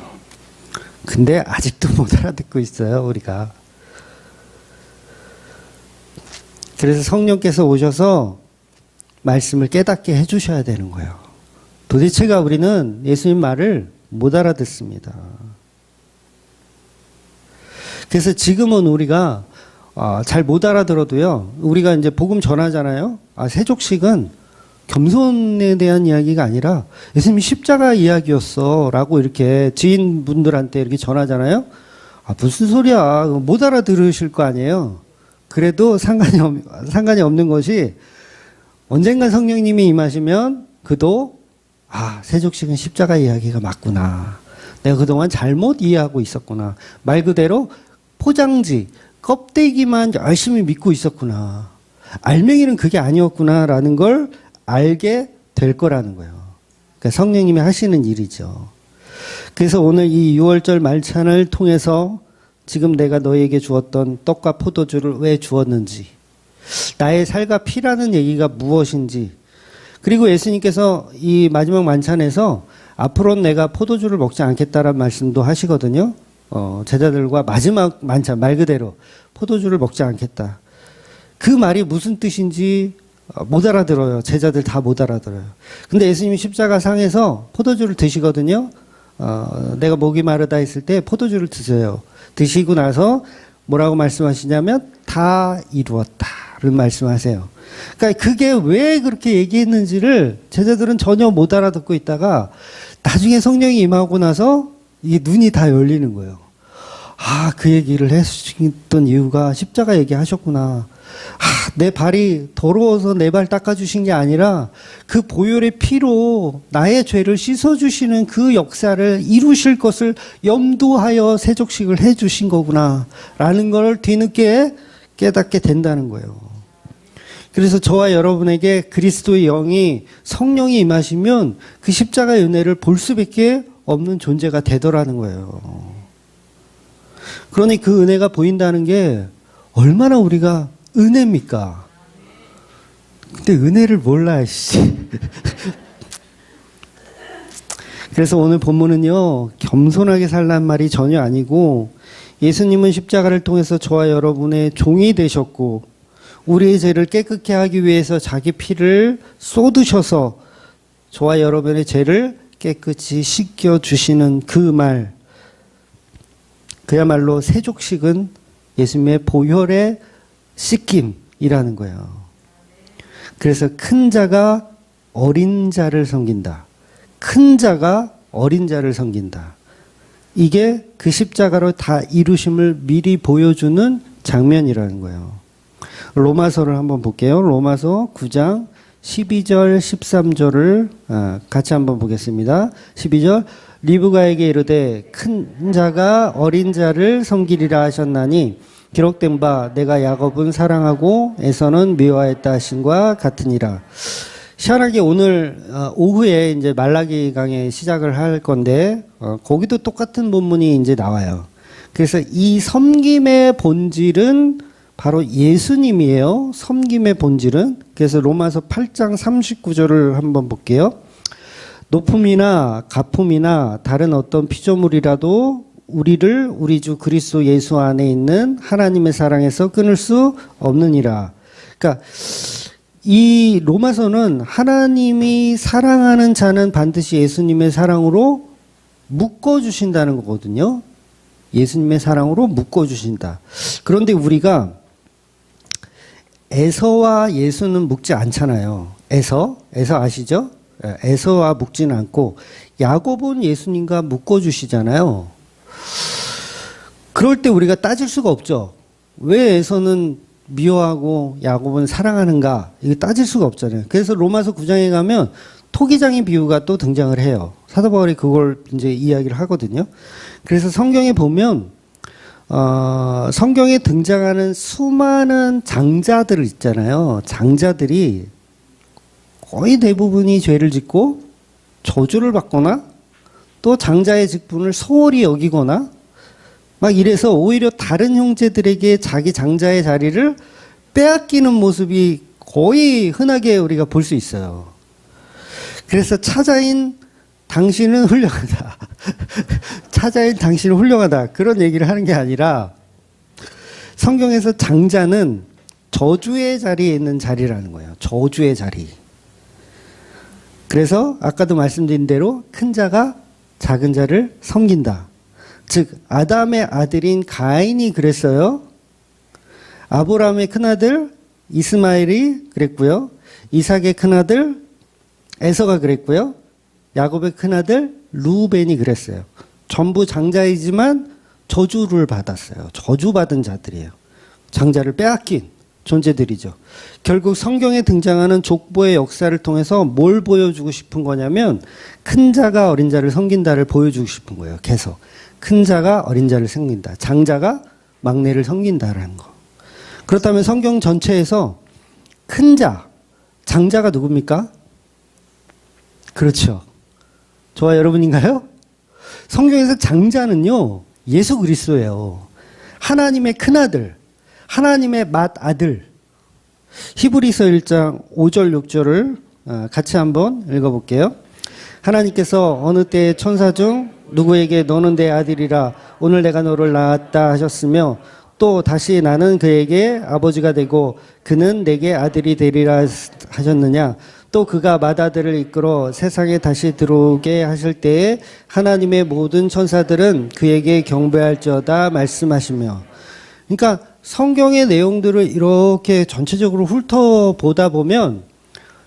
근데 아직도 못 알아듣고 있어요, 우리가. 그래서 성령께서 오셔서 말씀을 깨닫게 해주셔야 되는 거예요. 도대체가 우리는 예수님 말을 못 알아듣습니다. 그래서 지금은 우리가 잘 못 알아들어도요, 우리가 이제 복음 전하잖아요. 세족식은 겸손에 대한 이야기가 아니라 예수님이 십자가 이야기였어 라고 이렇게 지인분들한테 이렇게 전하잖아요. 무슨 소리야. 못 알아들으실 거 아니에요. 그래도 상관이 없는 것이 언젠간 성령님이 임하시면 그도 세족식은 십자가 이야기가 맞구나. 내가 그동안 잘못 이해하고 있었구나. 말 그대로 포장지, 껍데기만 열심히 믿고 있었구나. 알맹이는 그게 아니었구나라는 걸 알게 될 거라는 거예요. 그러니까 성령님이 하시는 일이죠. 그래서 오늘 이 6월절 말찬을 통해서 지금 내가 너에게 주었던 떡과 포도주를 왜 주었는지, 나의 살과 피라는 얘기가 무엇인지, 그리고 예수님께서 이 마지막 만찬에서 앞으로는 내가 포도주를 먹지 않겠다라는 말씀도 하시거든요. 제자들과 마지막 만찬 말 그대로 포도주를 먹지 않겠다. 그 말이 무슨 뜻인지 못 알아들어요. 제자들 다 못 알아들어요. 근데 예수님이 십자가 상에서 포도주를 드시거든요. 내가 목이 마르다 했을 때 포도주를 드세요. 드시고 나서 뭐라고 말씀하시냐면 다 이루었다를 말씀하세요. 그러니까 그게 왜 그렇게 얘기했는지를 제자들은 전혀 못 알아듣고 있다가 나중에 성령이 임하고 나서 이 눈이 다 열리는 거예요. 아, 그 얘기를 했던 이유가 십자가 얘기하셨구나. 내 발이 더러워서 내 발 닦아주신 게 아니라 그 보혈의 피로 나의 죄를 씻어주시는 그 역사를 이루실 것을 염두하여 세족식을 해주신 거구나 라는 걸 뒤늦게 깨닫게 된다는 거예요. 그래서 저와 여러분에게 그리스도의 영이 성령이 임하시면 그 십자가의 은혜를 볼 수밖에 없는 존재가 되더라는 거예요. 그러니 그 은혜가 보인다는 게 얼마나 우리가 은혜입니까? 근데 은혜를 몰라, 씨. 그래서 오늘 본문은요, 겸손하게 살란 말이 전혀 아니고, 예수님은 십자가를 통해서 저와 여러분의 종이 되셨고, 우리의 죄를 깨끗게 하기 위해서 자기 피를 쏟으셔서 저와 여러분의 죄를 깨끗이 씻겨주시는 그 말, 그야말로 세족식은 예수님의 보혈의 씻김이라는 거예요. 그래서 큰 자가 어린 자를 섬긴다. 큰 자가 어린 자를 섬긴다. 이게 그 십자가로 다 이루심을 미리 보여주는 장면이라는 거예요. 로마서를 한번 볼게요. 로마서 9장 12절 13절을 같이 한번 보겠습니다. 12절 리브가에게 이르되 큰 자가 어린 자를 섬기리라 하셨나니 기록된 바 내가 야곱은 사랑하고 에서는 미워하였다 하신과 같으니라. 희한하게 오늘 오후에 이제 말라기 강의 시작을 할 건데 거기도 똑같은 본문이 이제 나와요. 그래서 이 섬김의 본질은 바로 예수님이에요. 섬김의 본질은. 그래서 로마서 8장 39절을 한번 볼게요. 높음이나 가품이나 다른 어떤 피조물이라도 우리를 우리 주 그리스도 예수 안에 있는 하나님의 사랑에서 끊을 수 없느니라. 그러니까 이 로마서는 하나님이 사랑하는 자는 반드시 예수님의 사랑으로 묶어주신다는 거거든요. 예수님의 사랑으로 묶어주신다. 그런데 우리가 에서와 예수는 묶지 않잖아요. 에서 아시죠? 에서와 묶지는 않고 야곱은 예수님과 묶어주시잖아요. 그럴 때 우리가 따질 수가 없죠. 왜 에서는 미워하고 야곱은 사랑하는가? 이거 따질 수가 없잖아요. 그래서 로마서 9장에 가면 토기장의 비유가 또 등장을 해요. 사도 바울이 그걸 이제 이야기를 하거든요. 그래서 성경에 보면 성경에 등장하는 수많은 장자들 있잖아요. 장자들이 거의 대부분이 죄를 짓고 저주를 받거나 또 장자의 직분을 소홀히 여기거나 막 이래서 오히려 다른 형제들에게 자기 장자의 자리를 빼앗기는 모습이 거의 흔하게 우리가 볼 수 있어요. 그래서 차자인 당신은 훌륭하다. 차자인 당신은 훌륭하다. 그런 얘기를 하는 게 아니라 성경에서 장자는 저주의 자리에 있는 자리라는 거예요. 저주의 자리. 그래서 아까도 말씀드린 대로 큰 자가 작은 자를 섬긴다. 즉 아담의 아들인 가인이 그랬어요. 아브라함의 큰아들 이스마엘이 그랬고요. 이삭의 큰아들 에서가 그랬고요. 야곱의 큰아들 루벤이 그랬어요. 전부 장자이지만 저주를 받았어요. 저주받은 자들이에요. 장자를 빼앗긴. 존재들이죠. 결국 성경에 등장하는 족보의 역사를 통해서 뭘 보여주고 싶은 거냐면 큰 자가 어린 자를 섬긴다를 보여주고 싶은 거예요. 계속. 큰 자가 어린 자를 섬긴다. 장자가 막내를 섬긴다라는 거. 그렇다면 성경 전체에서 큰 자, 장자가 누굽니까? 그렇죠. 저와 여러분인가요? 성경에서 장자는요, 예수 그리스도예요. 하나님의 큰아들, 하나님의 맏아들. 히브리서 1장 5절 6절을 같이 한번 읽어볼게요. 하나님께서 어느 때에 천사 중 누구에게 너는 내 아들이라 오늘 내가 너를 낳았다 하셨으며 또 다시 나는 그에게 아버지가 되고 그는 내게 아들이 되리라 하셨느냐. 또 그가 맏아들을 이끌어 세상에 다시 들어오게 하실 때에 하나님의 모든 천사들은 그에게 경배할지어다 말씀하시며. 그러니까 성경의 내용들을 이렇게 전체적으로 훑어보다 보면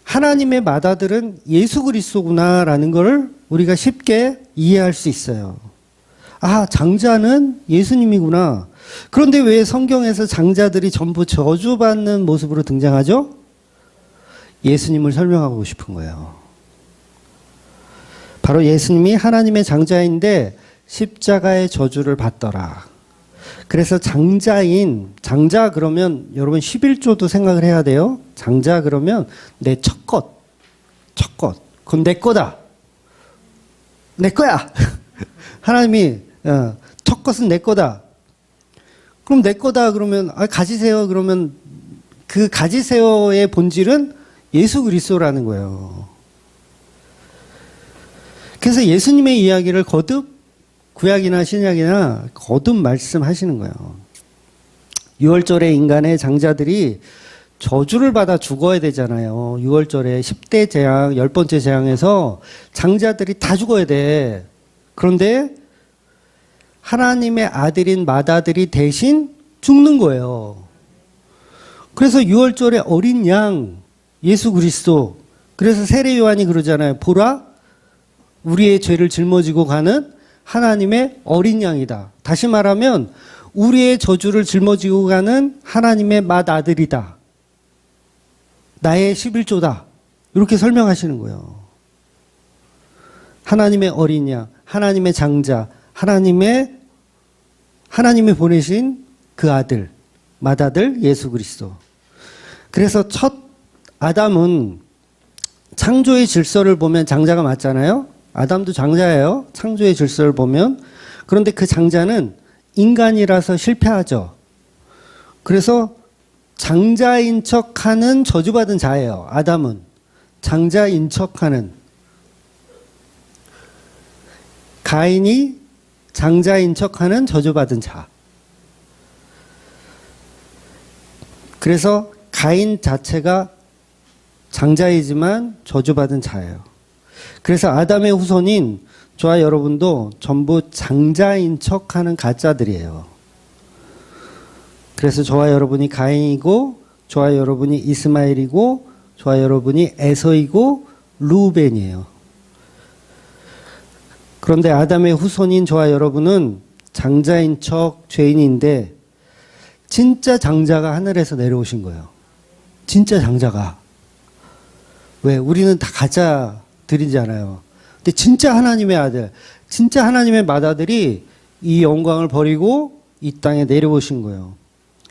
하나님의 맏아들은 예수 그리스도구나라는 걸 우리가 쉽게 이해할 수 있어요. 아, 장자는 예수님이구나. 그런데 왜 성경에서 장자들이 전부 저주받는 모습으로 등장하죠? 예수님을 설명하고 싶은 거예요. 바로 예수님이 하나님의 장자인데 십자가의 저주를 받더라. 그래서 장자 그러면 여러분 11조도 생각을 해야 돼요. 장자 그러면 내 첫 것. 그건 내 거다. 내 거야. 하나님이 첫 것은 내 거다. 그럼 내 거다 그러면 가지세요. 그러면 그 가지세요의 본질은 예수 그리스도라는 거예요. 그래서 예수님의 이야기를 거듭 구약이나 신약이나 거듭 말씀하시는 거예요. 6월절에 인간의 장자들이 저주를 받아 죽어야 되잖아요. 6월절에 10대 재앙, 10번째 재앙에서 장자들이 다 죽어야 돼. 그런데 하나님의 아들인 맏아들이 대신 죽는 거예요. 그래서 6월절에 어린 양, 예수 그리스도. 그래서 세례 요한이 그러잖아요. 보라, 우리의 죄를 짊어지고 가는 하나님의 어린 양이다. 다시 말하면 우리의 저주를 짊어지고 가는 하나님의 맏아들이다. 나의 11조다. 이렇게 설명하시는 거예요. 하나님의 어린 양, 하나님의 장자, 하나님이 보내신 그 아들, 맏아들 예수 그리스도. 그래서 첫 아담은 창조의 질서를 보면 장자가 맞잖아요. 아담도 장자예요. 창조의 질서를 보면. 그런데 그 장자는 인간이라서 실패하죠. 그래서 장자인 척하는 저주받은 자예요. 아담은 장자인 척하는. 가인이 장자인 척하는 저주받은 자. 그래서 가인 자체가 장자이지만 저주받은 자예요. 그래서 아담의 후손인 저와 여러분도 전부 장자인 척하는 가짜들이에요. 그래서 저와 여러분이 가인이고 저와 여러분이 이스마엘이고 저와 여러분이 에서이고 루벤이에요. 그런데 아담의 후손인 저와 여러분은 장자인 척 죄인인데 진짜 장자가 하늘에서 내려오신 거예요. 진짜 장자가. 왜? 우리는 다 가짜들이잖아요. 근데 진짜 하나님의 아들, 진짜 하나님의 맏아들이 이 영광을 버리고 이 땅에 내려오신 거예요.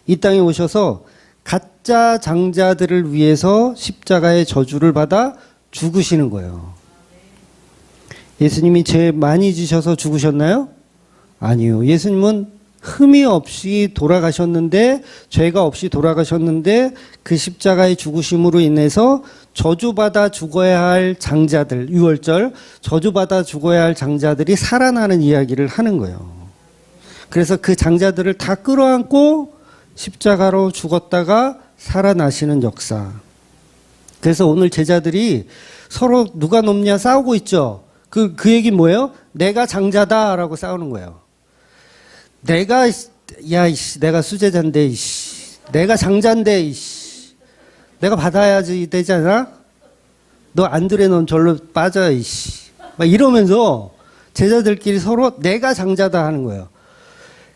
이 땅에 오셔서 가짜 장자들을 위해서 십자가의 저주를 받아 죽으시는 거예요. 예수님이 죄 많이 지셔서 죽으셨나요? 아니요. 예수님은 흠이 없이 돌아가셨는데, 죄가 없이 돌아가셨는데 그 십자가의 죽으심으로 인해서 저주받아 죽어야 할 장자들, 6월절 저주받아 죽어야 할 장자들이 살아나는 이야기를 하는 거예요. 그래서 그 장자들을 다 끌어안고 십자가로 죽었다가 살아나시는 역사. 그래서 오늘 제자들이 서로 누가 높냐 싸우고 있죠. 그 얘기 뭐예요? 내가 장자다라고 싸우는 거예요. 내가 수제자인데, 내가 장자인데, 내가 받아야지 되잖아? 너 안드레 넌 절로 빠져, 막 이러면서 제자들끼리 서로 내가 장자다 하는 거예요.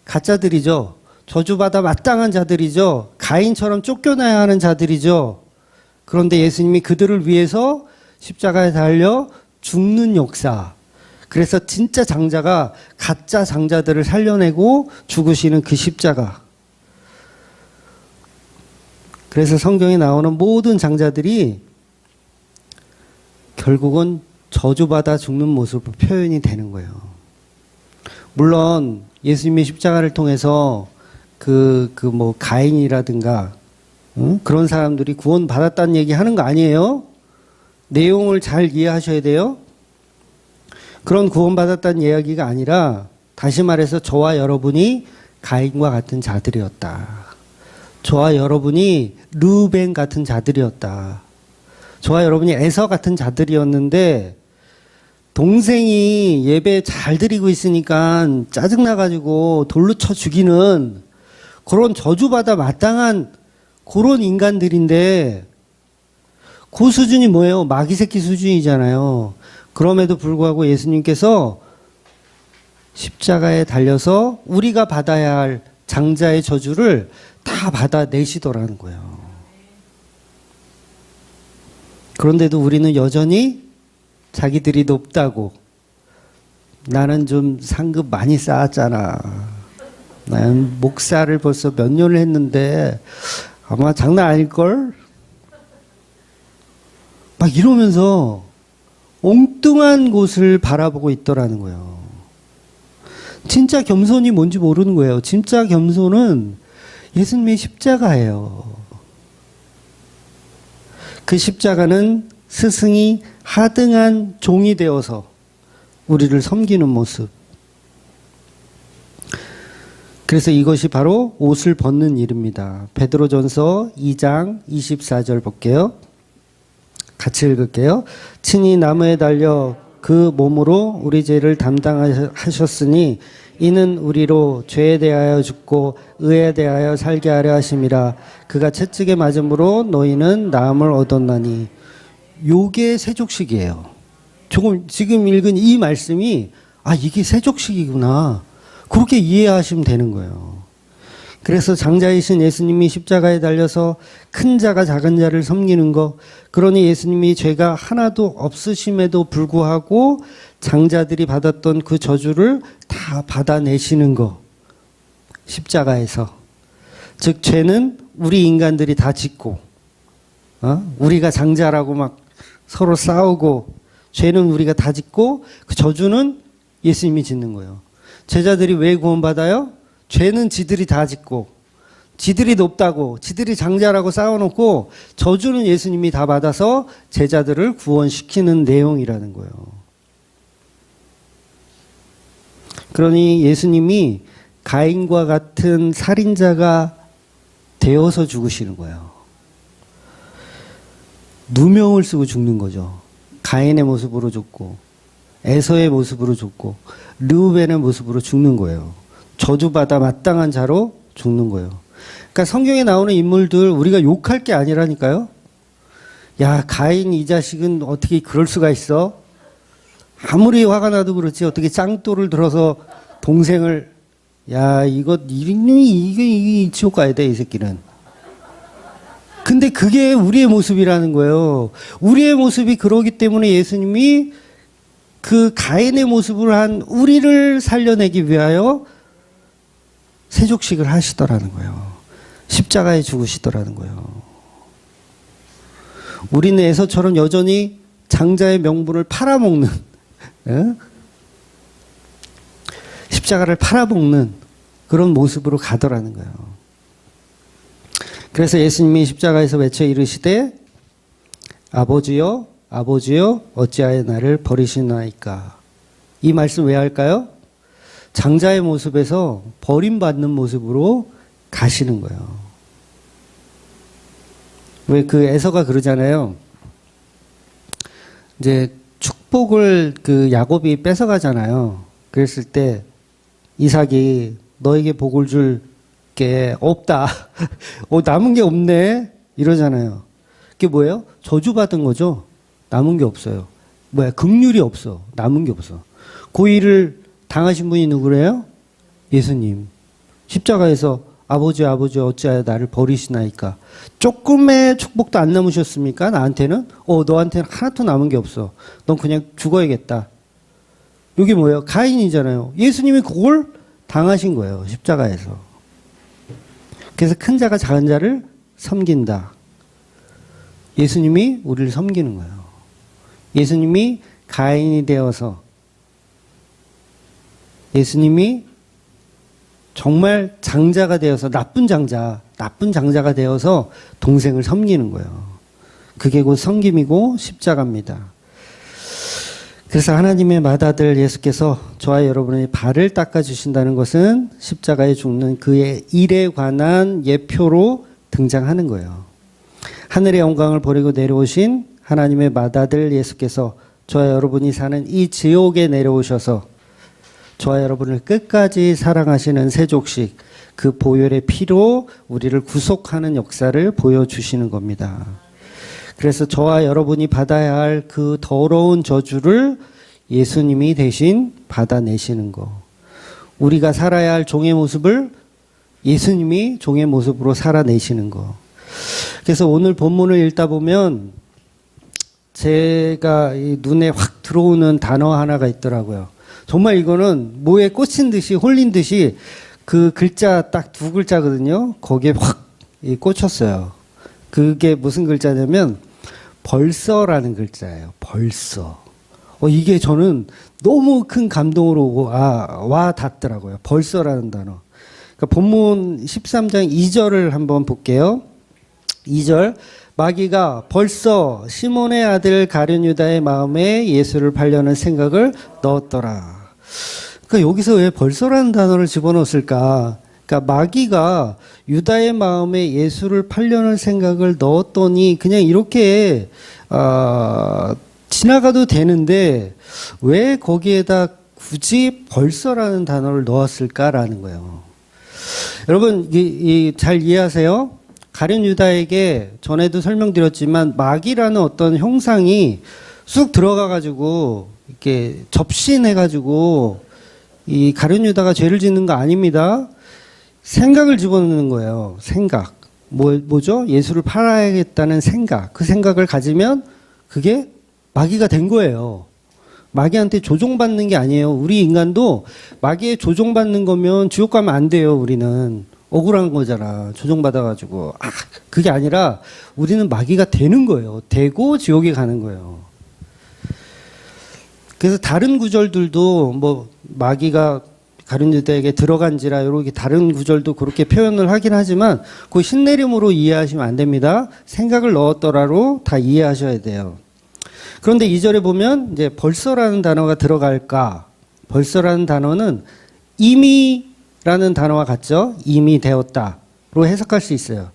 가짜들이죠. 저주받아 마땅한 자들이죠. 가인처럼 쫓겨나야 하는 자들이죠. 그런데 예수님이 그들을 위해서 십자가에 달려 죽는 역사. 그래서 진짜 장자가 가짜 장자들을 살려내고 죽으시는 그 십자가. 그래서 성경에 나오는 모든 장자들이 결국은 저주받아 죽는 모습으로 표현이 되는 거예요. 물론 예수님의 십자가를 통해서 뭐 가인이라든가 그런 사람들이 구원받았다는 얘기 하는 거 아니에요? 내용을 잘 이해하셔야 돼요. 그런 구원받았다는 이야기가 아니라 다시 말해서 저와 여러분이 가인과 같은 자들이었다. 저와 여러분이 르우벤 같은 자들이었다. 저와 여러분이 에서 같은 자들이었는데 동생이 예배 잘 드리고 있으니까 짜증나가지고 돌로 쳐 죽이는 그런 저주받아 마땅한 그런 인간들인데 그 수준이 뭐예요? 마귀 새끼 수준이잖아요. 그럼에도 불구하고 예수님께서 십자가에 달려서 우리가 받아야 할 장자의 저주를 다 받아내시더라는 거예요. 그런데도 우리는 여전히 자기들이 높다고 나는 좀 상급 많이 쌓았잖아. 나는 목사를 벌써 몇 년을 했는데 아마 장난 아닐걸? 막 이러면서 엉뚱한 곳을 바라보고 있더라는 거예요. 진짜 겸손이 뭔지 모르는 거예요. 진짜 겸손은 예수님의 십자가예요. 그 십자가는 스승이 하등한 종이 되어서 우리를 섬기는 모습. 그래서 이것이 바로 옷을 벗는 일입니다. 베드로전서 2장 24절 볼게요. 같이 읽을게요. 친히 나무에 달려 그 몸으로 우리 죄를 담당하셨으니 이는 우리로 죄에 대하여 죽고 의에 대하여 살게 하려 하심이라. 그가 채찍에 맞음으로 너희는 나음을 얻었나니. 요게 세족식이에요. 조금 지금 읽은 이 말씀이 이게 세족식이구나. 그렇게 이해하시면 되는 거예요. 그래서 장자이신 예수님이 십자가에 달려서 큰 자가 작은 자를 섬기는 것, 그러니 예수님이 죄가 하나도 없으심에도 불구하고 장자들이 받았던 그 저주를 다 받아내시는 것, 십자가에서. 즉 죄는 우리 인간들이 다 짓고 우리가 장자라고 막 서로 싸우고 죄는 우리가 다 짓고 그 저주는 예수님이 짓는 거예요. 제자들이 왜 구원받아요? 죄는 지들이 다 짓고 지들이 높다고 지들이 장자라고 싸워놓고 저주는 예수님이 다 받아서 제자들을 구원시키는 내용이라는 거예요. 그러니 예수님이 가인과 같은 살인자가 되어서 죽으시는 거예요. 누명을 쓰고 죽는 거죠. 가인의 모습으로 죽고 에서의 모습으로 죽고 르우벤의 모습으로 죽는 거예요. 저주받아 마땅한 자로 죽는 거예요. 그러니까 성경에 나오는 인물들 우리가 욕할 게 아니라니까요. 야, 가인 이 자식은 어떻게 그럴 수가 있어? 아무리 화가 나도 그렇지 어떻게 짱돌을 들어서 동생을 이게 지옥 가야 돼, 이 새끼는. 근데 그게 우리의 모습이라는 거예요. 우리의 모습이 그러기 때문에 예수님이 그 가인의 모습을 한 우리를 살려내기 위하여 세족식을 하시더라는 거예요. 십자가에 죽으시더라는 거예요. 우리는 에서처럼 여전히 장자의 명분을 팔아먹는, 십자가를 팔아먹는 그런 모습으로 가더라는 거예요. 그래서 예수님이 십자가에서 외쳐 이르시되 아버지여 아버지여 어찌하여 나를 버리시나이까. 이 말씀 왜 할까요? 장자의 모습에서 버림받는 모습으로 가시는 거예요. 왜 그 에서가 그러잖아요. 이제 축복을 그 야곱이 뺏어가잖아요. 그랬을 때 이삭이 너에게 복을 줄 게 없다. 남은 게 없네. 이러잖아요. 그게 뭐예요? 저주받은 거죠. 남은 게 없어요. 긍휼이 없어. 남은 게 없어. 그 일을 당하신 분이 누구래요? 예수님. 십자가에서 아버지 어찌하여 나를 버리시나이까. 조금의 축복도 안 남으셨습니까? 나한테는? 너한테는 하나도 남은 게 없어. 넌 그냥 죽어야겠다. 여기 뭐예요? 가인이잖아요. 예수님이 그걸 당하신 거예요. 십자가에서. 그래서 큰 자가 작은 자를 섬긴다. 예수님이 우리를 섬기는 거예요. 예수님이 가인이 되어서 예수님이 정말 장자가 되어서 나쁜 장자가 되어서 동생을 섬기는 거예요. 그게 곧 섬김이고 십자가입니다. 그래서 하나님의 맏아들 예수께서 저와 여러분의 발을 닦아주신다는 것은 십자가에 죽는 그의 일에 관한 예표로 등장하는 거예요. 하늘의 영광을 버리고 내려오신 하나님의 맏아들 예수께서 저와 여러분이 사는 이 지옥에 내려오셔서 저와 여러분을 끝까지 사랑하시는 세족식, 그 보혈의 피로 우리를 구속하는 역사를 보여주시는 겁니다. 그래서 저와 여러분이 받아야 할 그 더러운 저주를 예수님이 대신 받아내시는 거. 우리가 살아야 할 종의 모습을 예수님이 종의 모습으로 살아내시는 거. 그래서 오늘 본문을 읽다 보면 제가 눈에 확 들어오는 단어 하나가 있더라고요. 정말 이거는 뭐에 꽂힌 듯이 홀린 듯이 그 글자 딱 두 글자거든요. 거기에 확 꽂혔어요. 그게 무슨 글자냐면 벌써라는 글자예요. 벌써. 이게 저는 너무 큰 감동으로 와 닿더라고요. 벌써라는 단어. 그러니까 본문 13장 2절을 한번 볼게요. 2절. 마귀가 벌써 시몬의 아들 가룟 유다의 마음에 예수를 팔려는 생각을 넣었더라. 그러니까 여기서 왜 벌써라는 단어를 집어넣었을까? 그러니까 마귀가 유다의 마음에 예수를 팔려는 생각을 넣었더니 그냥 이렇게 지나가도 되는데 왜 거기에다 굳이 벌써라는 단어를 넣었을까라는 거예요. 여러분 잘 이해하세요? 가룟 유다에게 전에도 설명드렸지만 마귀라는 어떤 형상이 쑥 들어가가지고 이렇게 접신해가지고 이 가룟 유다가 죄를 짓는 거 아닙니다. 생각을 집어넣는 거예요. 생각. 뭐죠? 예수를 팔아야겠다는 생각. 그 생각을 가지면 그게 마귀가 된 거예요. 마귀한테 조종받는 게 아니에요. 우리 인간도 마귀에 조종받는 거면 지옥 가면 안 돼요. 우리는. 억울한 거잖아. 조종받아가지고. 그게 아니라 우리는 마귀가 되는 거예요. 되고 지옥에 가는 거예요. 그래서 다른 구절들도 마귀가 가룟 유다에게 들어간지라 이렇게 다른 구절도 그렇게 표현을 하긴 하지만 그 신내림으로 이해하시면 안 됩니다. 생각을 넣었더라로 다 이해하셔야 돼요. 그런데 2절에 보면 이제 벌써라는 단어가 들어갈까? 벌써라는 단어는 이미라는 단어와 같죠? 이미 되었다로 해석할 수 있어요.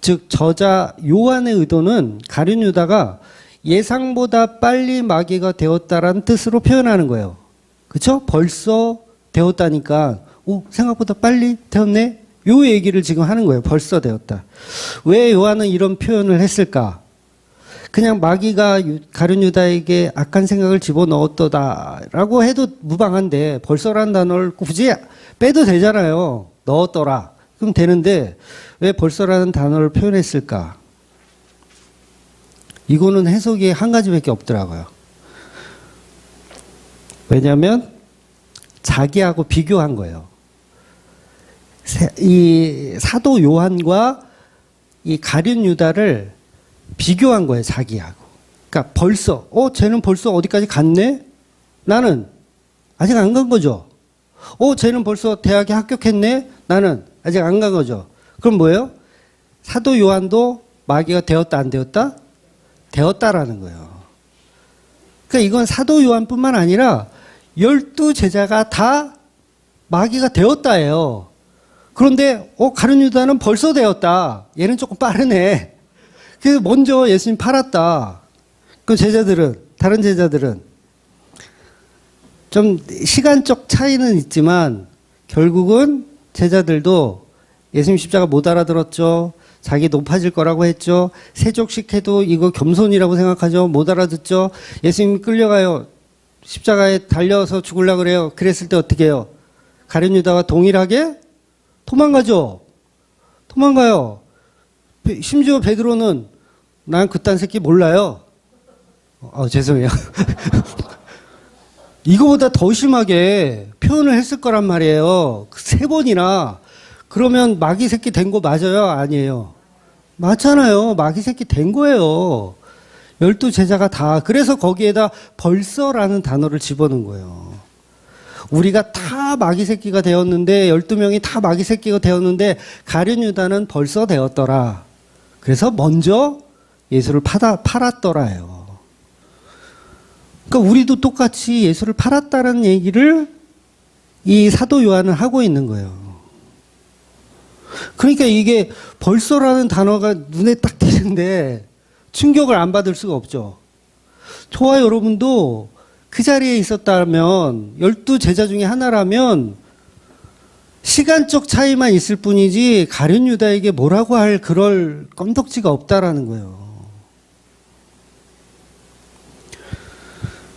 즉 저자 요한의 의도는 가룟 유다가 예상보다 빨리 마귀가 되었다라는 뜻으로 표현하는 거예요. 그렇죠? 벌써 되었다니까 생각보다 빨리 되었네? 요 얘기를 지금 하는 거예요. 벌써 되었다. 왜 요한은 이런 표현을 했을까? 그냥 마귀가 가룟 유다에게 악한 생각을 집어넣었더다라고 해도 무방한데 벌써라는 단어를 굳이 빼도 되잖아요. 넣었더라. 그럼 되는데 왜 벌써라는 단어를 표현했을까? 이거는 해석이 한 가지밖에 없더라고요. 왜냐하면 자기하고 비교한 거예요. 이 사도 요한과 이 가룟 유다를 비교한 거예요, 자기하고. 그러니까 벌써, 쟤는 벌써 어디까지 갔네? 나는 아직 안 간 거죠. 쟤는 벌써 대학에 합격했네? 나는 아직 안 간 거죠. 그럼 뭐예요? 사도 요한도 마귀가 되었다, 안 되었다? 되었다라는 거예요. 그러니까 이건 사도 요한뿐만 아니라 12 제자가 다 마귀가 되었다예요. 그런데 가룟 유다는 벌써 되었다. 얘는 조금 빠르네. 그래서 먼저 예수님 팔았다. 그 제자들은, 다른 제자들은 좀 시간적 차이는 있지만 결국은 제자들도 예수님 십자가 못 알아들었죠. 자기 높아질 거라고 했죠. 세족식 해도 이거 겸손이라고 생각하죠. 못 알아듣죠. 예수님이 끌려가요. 십자가에 달려서 죽으려고 그래요. 그랬을 때 어떻게 해요? 가룟 유다가 동일하게 도망가죠. 도망가요. 심지어 베드로는 난 그딴 새끼 몰라요. 죄송해요. 이거보다 더 심하게 표현을 했을 거란 말이에요. 3번이나. 그러면 마귀 새끼 된 거 맞아요? 아니에요? 맞잖아요. 마귀 새끼 된 거예요. 12제자가 다. 그래서 거기에다 벌써라는 단어를 집어넣은 거예요. 우리가 다 마귀 새끼가 되었는데 12명이 다 마귀 새끼가 되었는데 가룟 유다는 벌써 되었더라. 그래서 먼저 예수를 팔았더라요. 그러니까 우리도 똑같이 예수를 팔았다는 얘기를 이 사도 요한은 하고 있는 거예요. 그러니까 이게 벌써라는 단어가 눈에 딱 띄는데 충격을 안 받을 수가 없죠. 저와 여러분도 그 자리에 있었다면 12제자 중에 하나라면 시간적 차이만 있을 뿐이지 가룟 유다에게 뭐라고 할 그럴 껌덕지가 없다라는 거예요.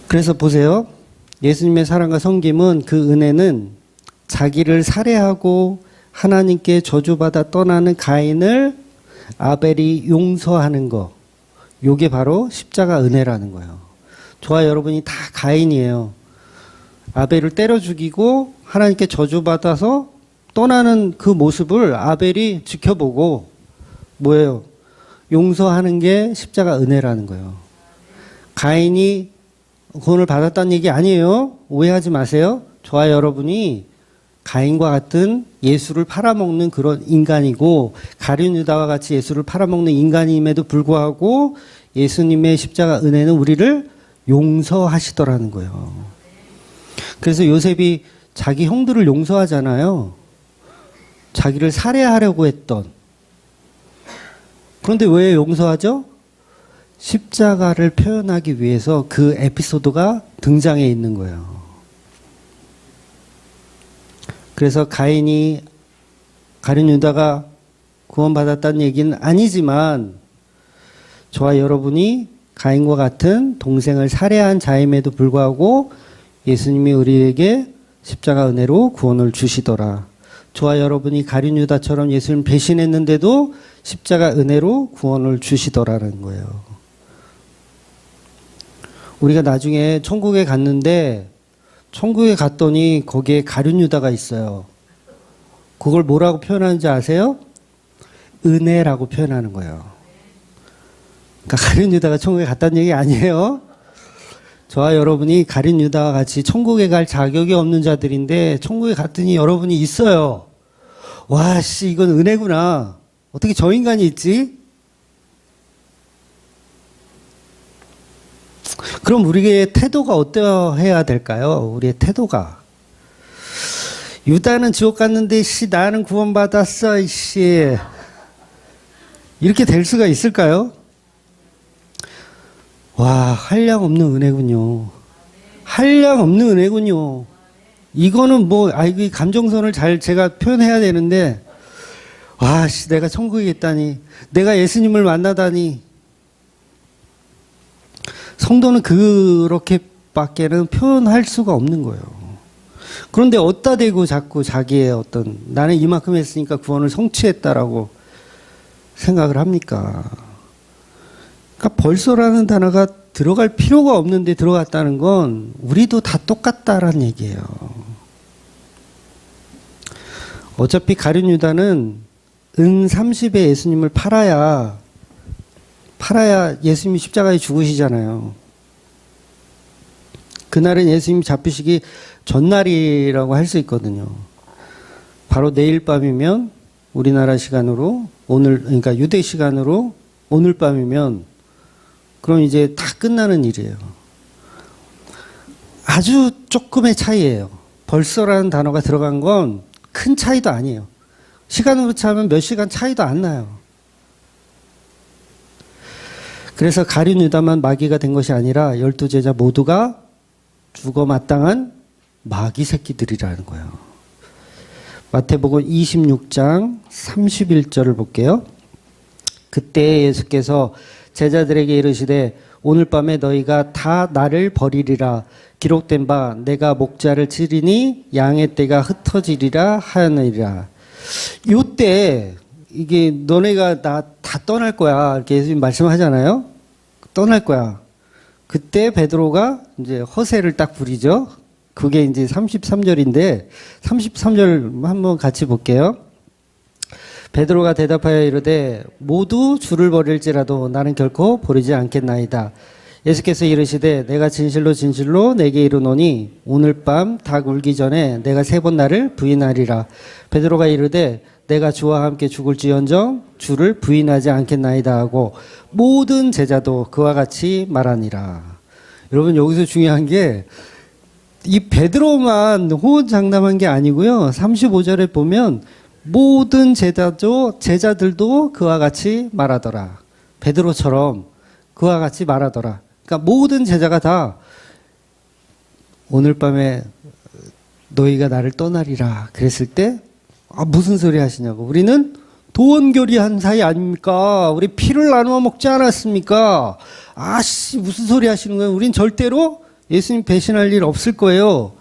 그래서 보세요. 예수님의 사랑과 섬김은 그 은혜는 자기를 살해하고 하나님께 저주받아 떠나는 가인을 아벨이 용서하는 거. 요게 바로 십자가 은혜라는 거예요. 저와 여러분이 다 가인이에요. 아벨을 때려 죽이고 하나님께 저주받아서 떠나는 그 모습을 아벨이 지켜보고 뭐예요? 용서하는 게 십자가 은혜라는 거예요. 가인이 구원을 받았다는 얘기 아니에요. 오해하지 마세요. 저와 여러분이 가인과 같은 예수를 팔아먹는 그런 인간이고 가룟 유다와 같이 예수를 팔아먹는 인간임에도 불구하고 예수님의 십자가 은혜는 우리를 용서하시더라는 거예요. 그래서 요셉이 자기 형들을 용서하잖아요. 자기를 살해하려고 했던. 그런데 왜 용서하죠? 십자가를 표현하기 위해서 그 에피소드가 등장해 있는 거예요. 그래서 가룟 유다가 구원받았다는 얘기는 아니지만 저와 여러분이 가인과 같은 동생을 살해한 자임에도 불구하고 예수님이 우리에게 십자가 은혜로 구원을 주시더라. 저와 여러분이 가룟 유다처럼 예수님 배신했는데도 십자가 은혜로 구원을 주시더라는 거예요. 우리가 나중에 천국에 갔는데 천국에 갔더니 거기에 가룟 유다가 있어요. 그걸 뭐라고 표현하는지 아세요? 은혜라고 표현하는 거예요. 그러니까 가룟 유다가 천국에 갔다는 얘기 아니에요. 저와 여러분이 가룟 유다와 같이 천국에 갈 자격이 없는 자들인데 천국에 갔더니 여러분이 있어요. 와, 씨, 이건 은혜구나. 어떻게 저 인간이 있지? 그럼 우리의 태도가 어떠해야 될까요? 우리의 태도가. 유다는 지옥 갔는데, 씨, 나는 구원받았어, 씨. 이렇게 될 수가 있을까요? 와, 한량 없는 은혜군요. 한량 없는 은혜군요. 이거는 뭐, 이 감정선을 잘 제가 표현해야 되는데, 와, 씨, 내가 천국에 있다니. 내가 예수님을 만나다니. 성도는 그렇게밖에는 표현할 수가 없는 거예요. 그런데 어디다 대고 자꾸 자기의 어떤 나는 이만큼 했으니까 구원을 성취했다라고 생각을 합니까? 그러니까 벌써라는 단어가 들어갈 필요가 없는데 들어갔다는 건 우리도 다 똑같다라는 얘기예요. 어차피 가룟 유다는 은 30에 예수님을 팔아야 예수님이 십자가에 죽으시잖아요. 그날은 예수님이 잡히시기 전날이라고 할 수 있거든요. 바로 내일 밤이면 우리나라 시간으로 그러니까 유대 시간으로 오늘 밤이면 그럼 이제 다 끝나는 일이에요. 아주 조금의 차이예요. 벌써라는 단어가 들어간 건 큰 차이도 아니에요. 시간으로 차면 몇 시간 차이도 안 나요. 그래서 가룟 유다만 마귀가 된 것이 아니라 12제자 모두가 죽어 마땅한 마귀 새끼들이라는 거예요. 마태복음 26장 31절을 볼게요. 그때 예수께서 제자들에게 이르시되 오늘 밤에 너희가 다 나를 버리리라. 기록된 바 내가 목자를 치리니 양의 떼가 흩어지리라 하느니라. 요때 이게 너네가 나 다 떠날 거야. 이렇게 예수님 말씀하잖아요. 떠날 거야. 그때 베드로가 이제 허세를 딱 부리죠. 그게 이제 33절인데 33절 한번 같이 볼게요. 베드로가 대답하여 이르되 모두 주를 버릴지라도 나는 결코 버리지 않겠나이다. 예수께서 이르시되 내가 진실로 진실로 내게 이르노니 오늘 밤 닭 울기 전에 내가 3번 나를 부인하리라. 베드로가 이르되 내가 주와 함께 죽을지언정 주를 부인하지 않겠나이다 하고 모든 제자도 그와 같이 말하니라. 여러분 여기서 중요한 게 이 베드로만 호언장담한 게 아니고요. 35절에 보면 모든 제자들도 그와 같이 말하더라. 베드로처럼 그와 같이 말하더라. 그러니까 모든 제자가 다 오늘 밤에 너희가 나를 떠나리라 그랬을 때 무슨 소리 하시냐고. 우리는 도원결의한 사이 아닙니까? 우리 피를 나누어 먹지 않았습니까? 무슨 소리 하시는 거예요? 우린 절대로 예수님 배신할 일 없을 거예요.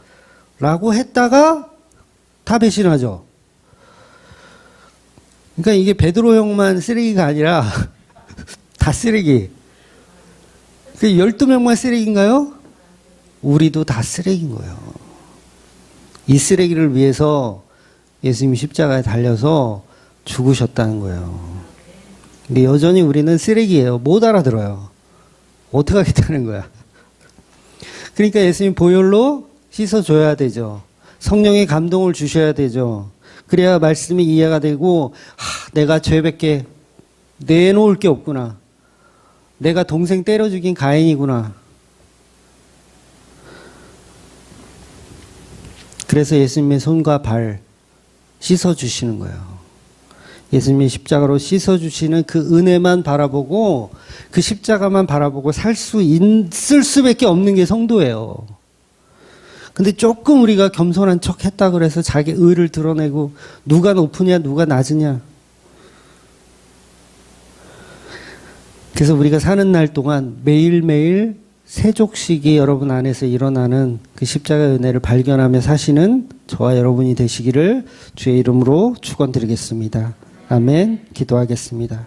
라고 했다가 다 배신하죠. 그러니까 이게 베드로 형만 쓰레기가 아니라 다 쓰레기. 12명만 쓰레기인가요? 우리도 다 쓰레기인 거예요. 이 쓰레기를 위해서 예수님이 십자가에 달려서 죽으셨다는 거예요. 근데 여전히 우리는 쓰레기예요. 못 알아들어요. 어떻게 하겠다는 거야. 그러니까 예수님 보혈로 씻어줘야 되죠. 성령의 감동을 주셔야 되죠. 그래야 말씀이 이해가 되고 내가 죄밖에 내놓을 게 없구나. 내가 동생 때려 죽인 가인이구나. 그래서 예수님의 손과 발 씻어주시는 거예요. 예수님이 십자가로 씻어주시는 그 은혜만 바라보고 그 십자가만 바라보고 살 수 있을 수밖에 없는 게 성도예요. 근데 조금 우리가 겸손한 척 했다 그래서 자기 의를 드러내고 누가 높으냐 누가 낮으냐. 그래서 우리가 사는 날 동안 매일매일 세족식이 여러분 안에서 일어나는 그 십자가의 은혜를 발견하며 사시는 저와 여러분이 되시기를 주의 이름으로 축원드리겠습니다. 아멘. 기도하겠습니다.